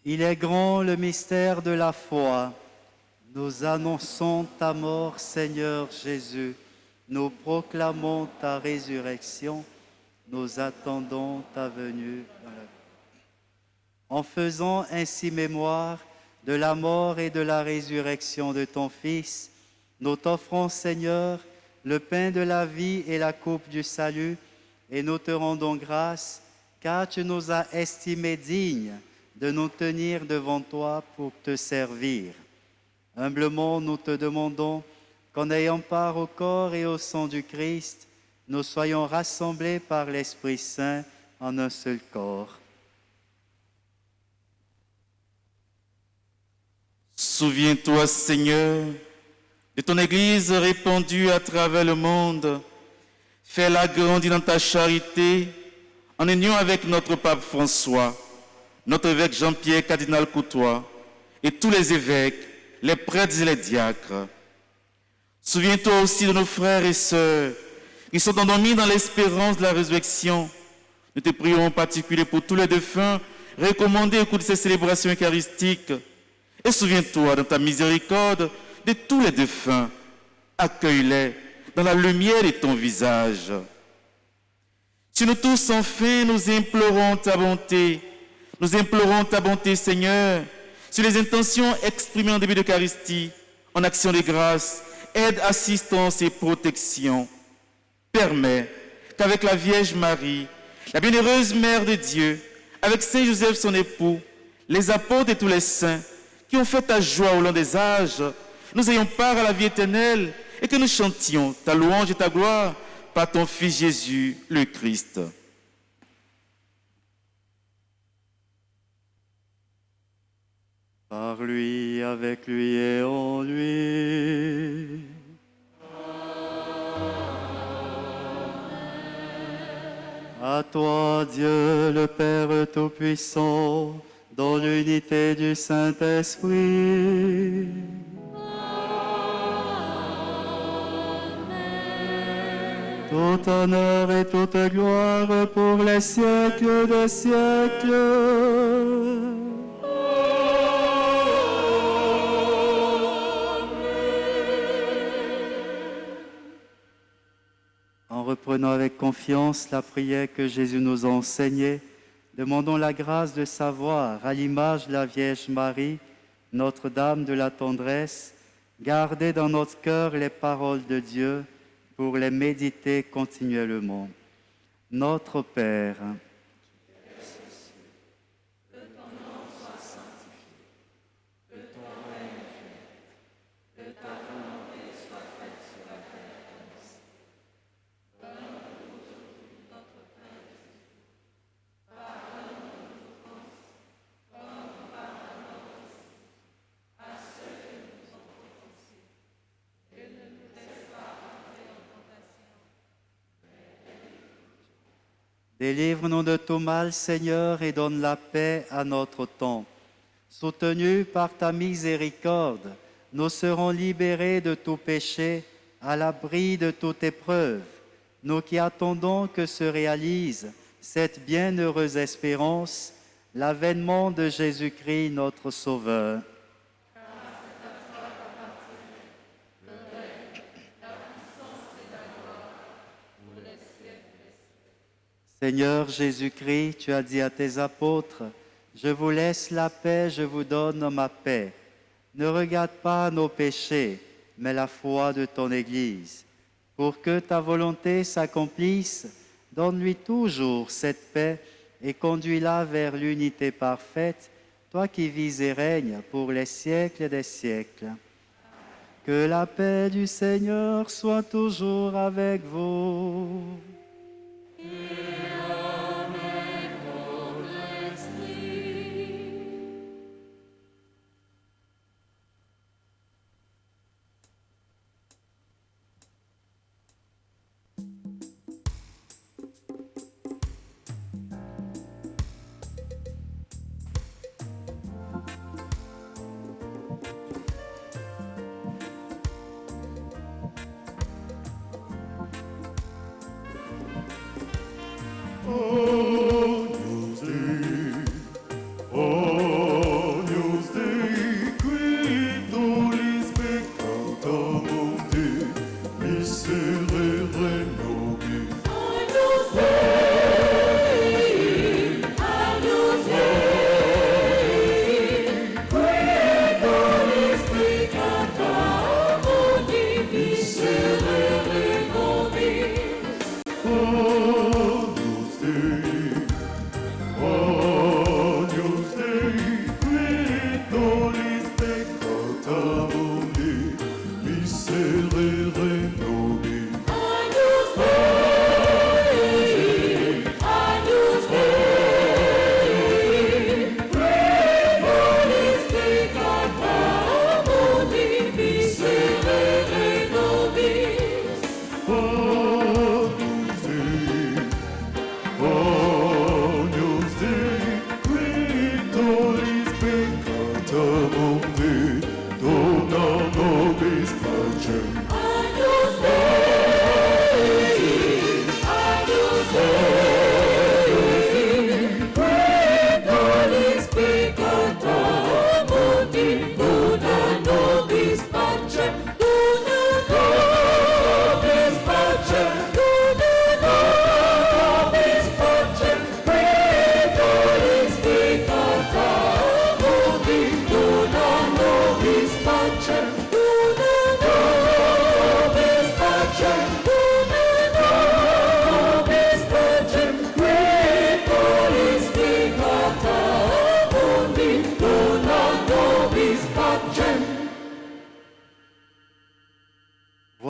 Il est grand le mystère de la foi. Nous annonçons ta mort, Seigneur Jésus. Nous proclamons ta résurrection. Nous attendons ta venue. en faisant ainsi mémoire de la mort et de la résurrection de ton Fils, nous t'offrons, Seigneur, le pain de la vie et la coupe du salut, et nous te rendons grâce, car tu nous as estimés dignes de nous tenir devant toi pour te servir. Humblement, nous te demandons qu'en ayant part au corps et au sang du Christ, nous soyons rassemblés par l'Esprit Saint en un seul corps. Souviens-toi, Seigneur, de ton Église répandue à travers le monde. Fais-la grandir dans ta charité, en union avec notre pape François, notre évêque Jean-Pierre cardinal Coutois et tous les évêques, les prêtres et les diacres. Souviens-toi aussi de nos frères et sœurs qui sont endormis dans l'espérance de la résurrection. Nous te prions en particulier pour tous les défunts recommandés au cours de ces célébrations eucharistiques. Et souviens-toi dans ta miséricorde de tous les défunts. Accueille-les dans la lumière de ton visage. Si nous tous, enfin, nous implorons ta bonté, Seigneur, sur les intentions exprimées en début d'Eucharistie, en action de grâce, aide, assistance et protection. Permets qu'avec la Vierge Marie, la bienheureuse Mère de Dieu, avec Saint Joseph son époux, les apôtres et tous les saints qui ont fait ta joie au long des âges, nous ayons part à la vie éternelle et que nous chantions ta louange et ta gloire par ton Fils Jésus, le Christ. Par lui, avec lui et en lui. À toi, Dieu le Père Tout-Puissant, dans l'unité du Saint-Esprit. Tout honneur et toute gloire pour les siècles des siècles. En reprenant avec confiance la prière que Jésus nous a enseignée, demandons la grâce de savoir, à l'image de la Vierge Marie, Notre-Dame de la tendresse, garder dans notre cœur les paroles de Dieu pour les méditer continuellement. Notre Père, délivre-nous de tout mal, Seigneur, et donne la paix à notre temps. Soutenus par ta miséricorde, nous serons libérés de tout péché, à l'abri de toute épreuve. Nous qui attendons que se réalise cette bienheureuse espérance, l'avènement de Jésus-Christ, notre Sauveur. Seigneur Jésus-Christ, tu as dit à tes apôtres, « Je vous laisse la paix, je vous donne ma paix. Ne regarde pas nos péchés, mais la foi de ton Église. Pour que ta volonté s'accomplisse, donne-lui toujours cette paix et conduis-la vers l'unité parfaite, toi qui vis et règnes pour les siècles des siècles. Que la paix du Seigneur soit toujours avec vous.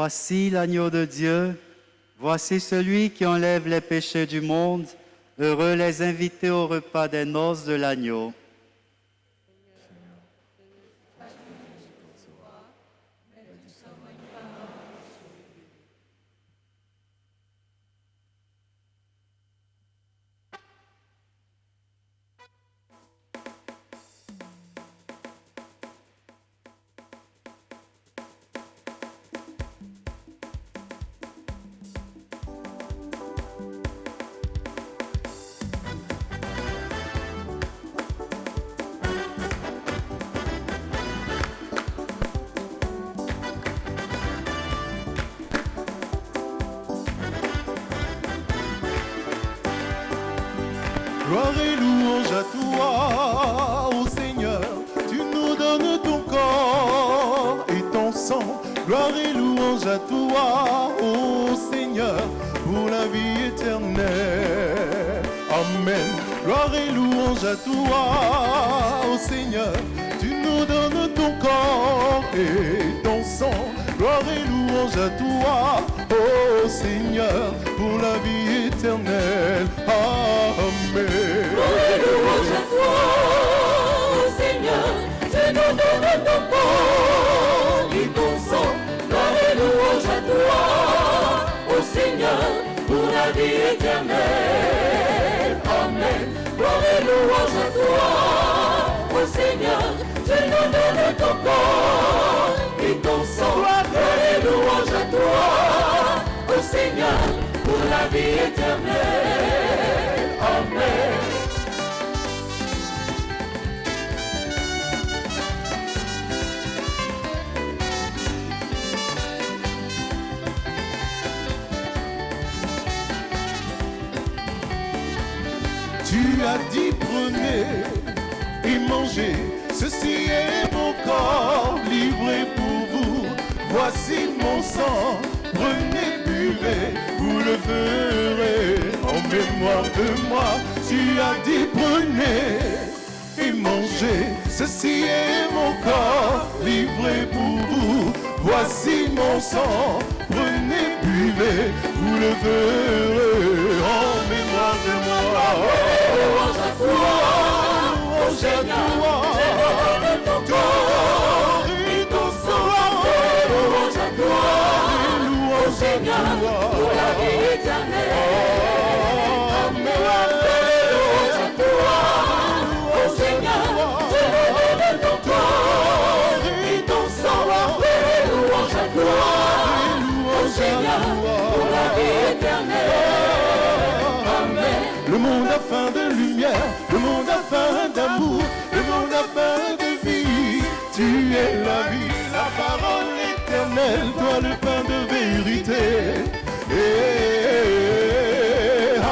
Voici l'agneau de Dieu, voici celui qui enlève les péchés du monde. Heureux les invités au repas des noces de l'agneau. Gloire et louange à toi, ô Seigneur, tu nous donnes ton corps et ton sang. Gloire et louange à toi, ô Seigneur, pour la vie éternelle. Amen. Gloire et louange à toi, ô Seigneur, tu nous donnes ton corps et ton sang. Gloire et louange à toi, ô Seigneur, pour la vie éternelle. Amen. Gloire et louange à toi, ô Seigneur, tu nous donnes ton corps et ton sang. Gloire et louange à toi, ô Seigneur, pour la vie éternelle. Amen. Gloire et louange à toi, ô Seigneur, tu nous donnes ton corps et ton sang. Gloire et louange à toi, ô Seigneur, pour la vie éternelle. Amen. Tu as dit prenez et mangez, ceci est mon corps livré pour vous. Voici mon sang, prenez, buvez, vous le ferez en mémoire de moi. Tu as dit prenez et mangez, ceci est mon corps livré pour vous. Voici mon sang, prenez, buvez, vous le ferez en mémoire de moi. Louange à toi, ô Seigneur, je donne ton corps et ton sang. Louange à toi, ô Seigneur, pour la vie éternelle. Amen. Louange à toi, ô Seigneur, je donne ton corps et ton sang. Louange à toi, ô Seigneur, pour la vie éternelle. Amen. Le monde a faim de lumière, le monde a faim d'amour, le monde a faim de vie. Tu es la vie, la parole éternelle, toi le pain de vérité.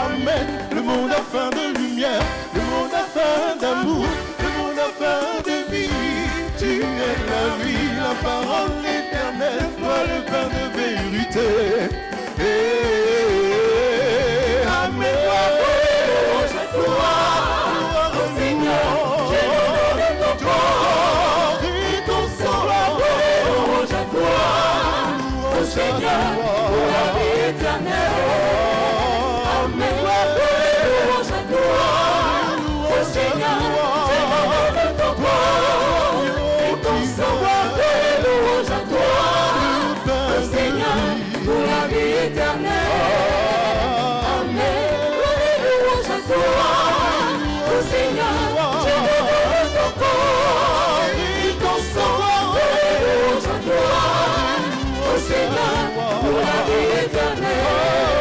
Amen. Le monde a faim de lumière, le monde a faim d'amour, le monde a faim de vie. Tu es la vie, la parole éternelle, toi le pain de vérité. Amen. Louange à toi, ô Seigneur, je donne ton corps et ton sang. Louange à toi, ô Seigneur, pour la vie éternelle. Amen. Louange à toi, ô Seigneur, je donne ton corps et ton sang. Louange à toi, ô Seigneur, pour la vie éternelle. Ô Seigneur, je donne ton corps et ton sang. Louange à toi, ô Seigneur, pour la vie éternelle.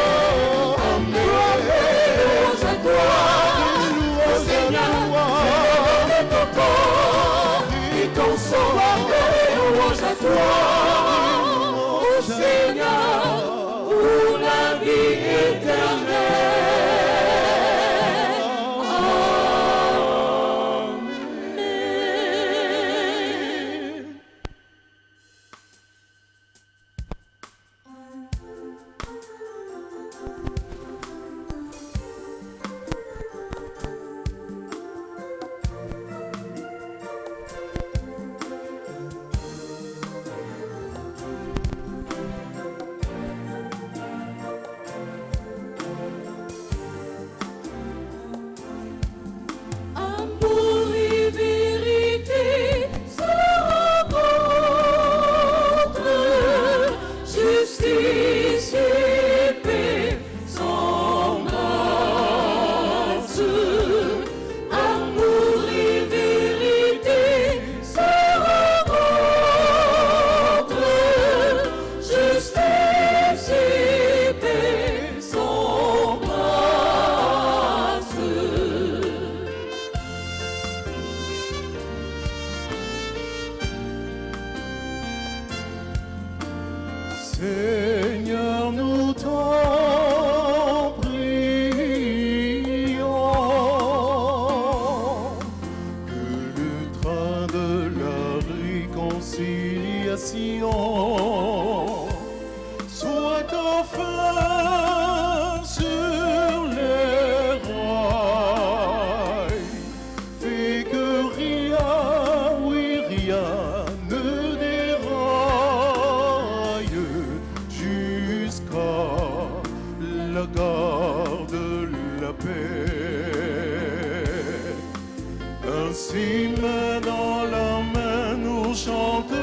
Ainsi, main dans la main, nous chanterons.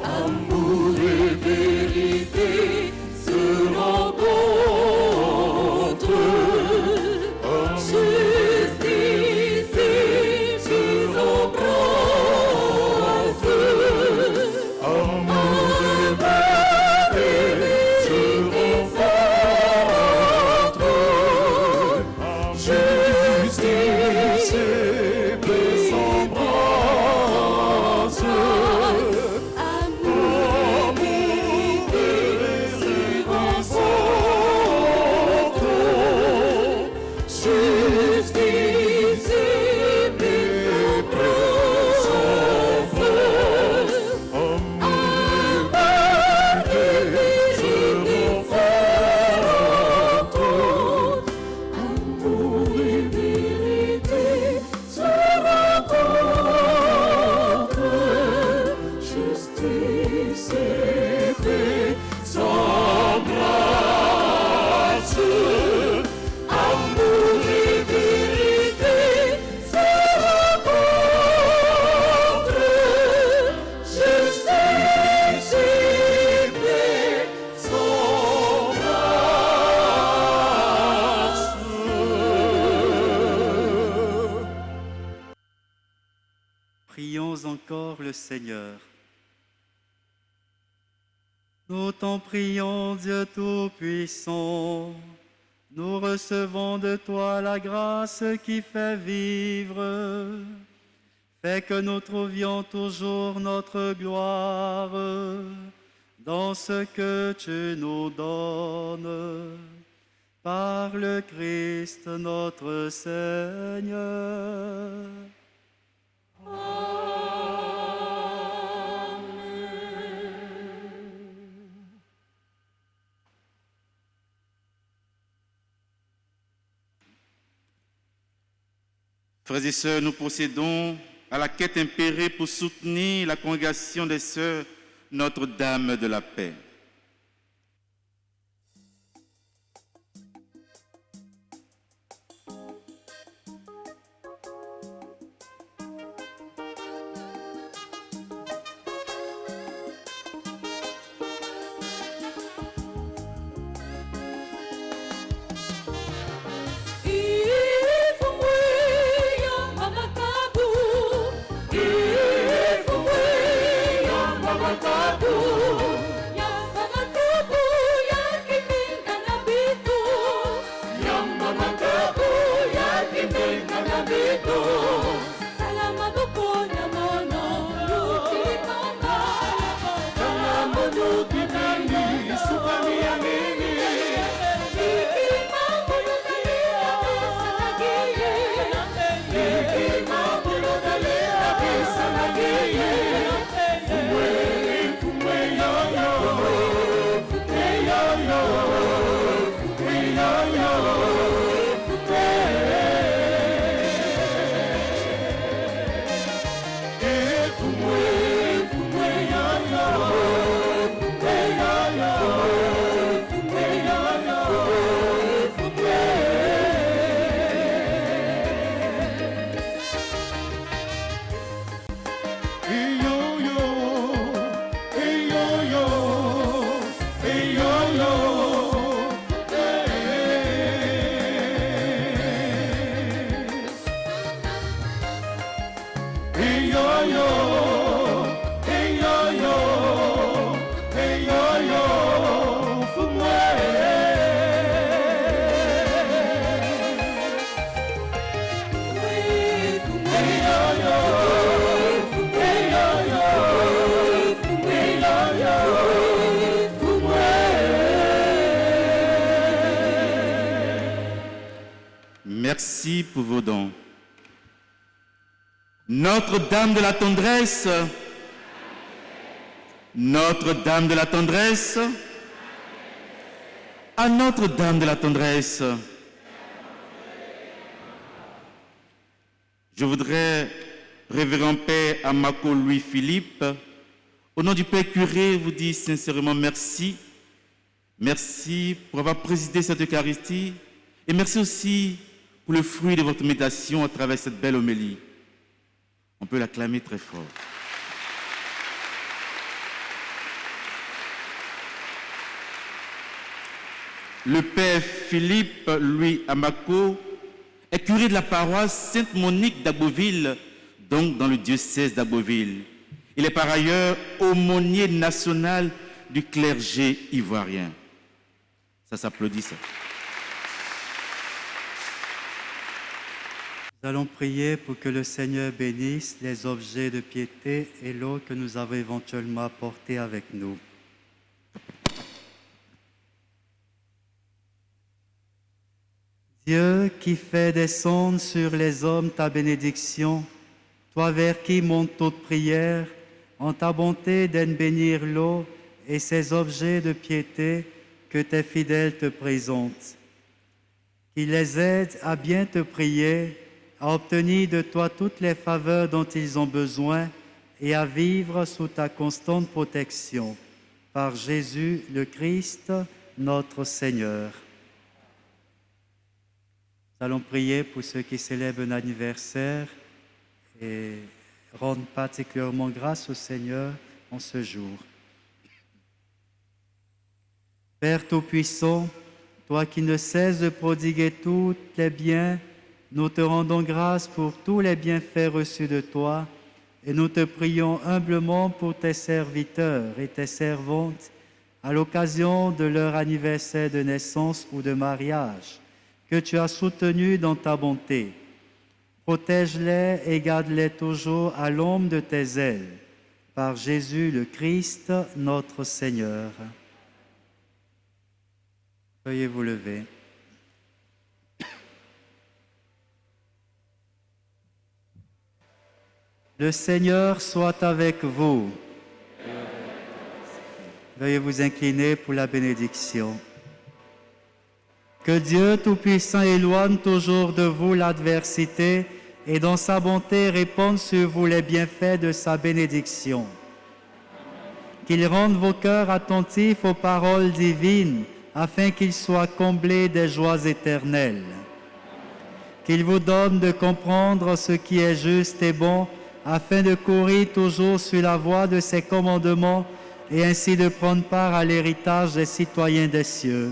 Amour et vérité se rencontrent. Justice et mise en branche. Amour et vérité se rencontrent. Justice et paix s'embrassent. Amour et vérité se rencontrent. Justice et paix s'embrassent. Amour et vérité se rencontrent. Justice et paix s'embrassent. Amour et vérité se rencontrent. Justice et paix s'embrassent. Prions encore le Seigneur. Nous t'en prions, Dieu Tout-Puissant. Nous recevons de toi la grâce qui fait vivre. Fais que nous trouvions toujours notre gloire dans ce que tu nous donnes. Par le Christ notre Seigneur. Frères et sœurs, nous procédons à la quête impérée pour soutenir la congrégation des sœurs Notre-Dame de la Paix. Merci pour vos dons. Notre-Dame de la tendresse, Notre-Dame de la tendresse, à Notre-Dame de la tendresse. Je voudrais, révérend Père Amako Louis-Philippe, au nom du Père curé, vous dire sincèrement merci. Merci pour avoir présidé cette Eucharistie et merci aussi pour le fruit de votre méditation à travers cette belle homélie. On peut l'acclamer très fort. Le père Philippe Louis Amako est curé de la paroisse Sainte-Monique d'Abbeville, donc dans le diocèse d'Abbeville. Il est par ailleurs aumônier national du clergé ivoirien. Ça s'applaudit, ça. Nous allons prier pour que le Seigneur bénisse les objets de piété et l'eau que nous avons éventuellement apportée avec nous. Dieu qui fait descendre sur les hommes ta bénédiction, toi vers qui monte toute prière, en ta bonté d'aide bénir l'eau et ces objets de piété que tes fidèles te présentent. Qu'il les aide à bien te prier, à obtenir de toi toutes les faveurs dont ils ont besoin et à vivre sous ta constante protection. Par Jésus le Christ, notre Seigneur. Nous allons prier pour ceux qui célèbrent un anniversaire et rendre particulièrement grâce au Seigneur en ce jour. Père Tout-Puissant, toi qui ne cesses de prodiguer tous les biens, nous te rendons grâce pour tous les bienfaits reçus de toi et nous te prions humblement pour tes serviteurs et tes servantes à l'occasion de leur anniversaire de naissance ou de mariage, que tu as soutenus dans ta bonté. Protège-les et garde-les toujours à l'ombre de tes ailes. Par Jésus le Christ, notre Seigneur. Veuillez vous lever. Le Seigneur soit avec vous. Veuillez vous incliner pour la bénédiction. Que Dieu Tout-Puissant éloigne toujours de vous l'adversité et dans sa bonté répande sur vous les bienfaits de sa bénédiction. Qu'il rende vos cœurs attentifs aux paroles divines afin qu'ils soient comblés des joies éternelles. Qu'il vous donne de comprendre ce qui est juste et bon afin de courir toujours sur la voie de ses commandements et ainsi de prendre part à l'héritage des citoyens des cieux.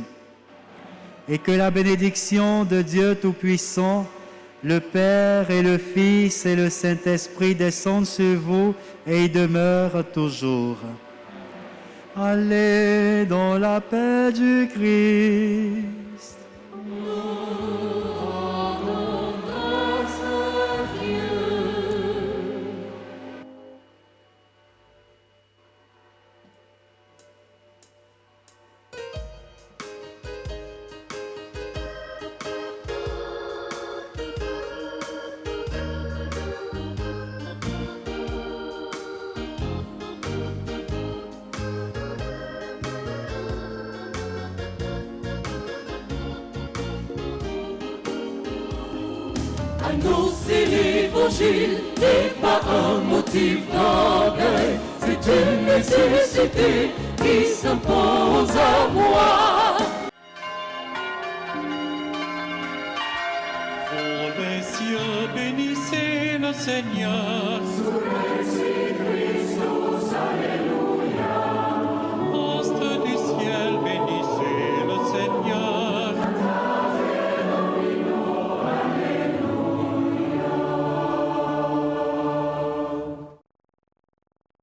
Et que la bénédiction de Dieu Tout-Puissant, le Père et le Fils et le Saint-Esprit descendent sur vous et y demeurent toujours. Allez dans la paix du Christ. Annoncer l'évangile n'est pas un motif d'orgueil, c'est une nécessité qui s'impose à moi. Ô les cieux, bénissez le Seigneur,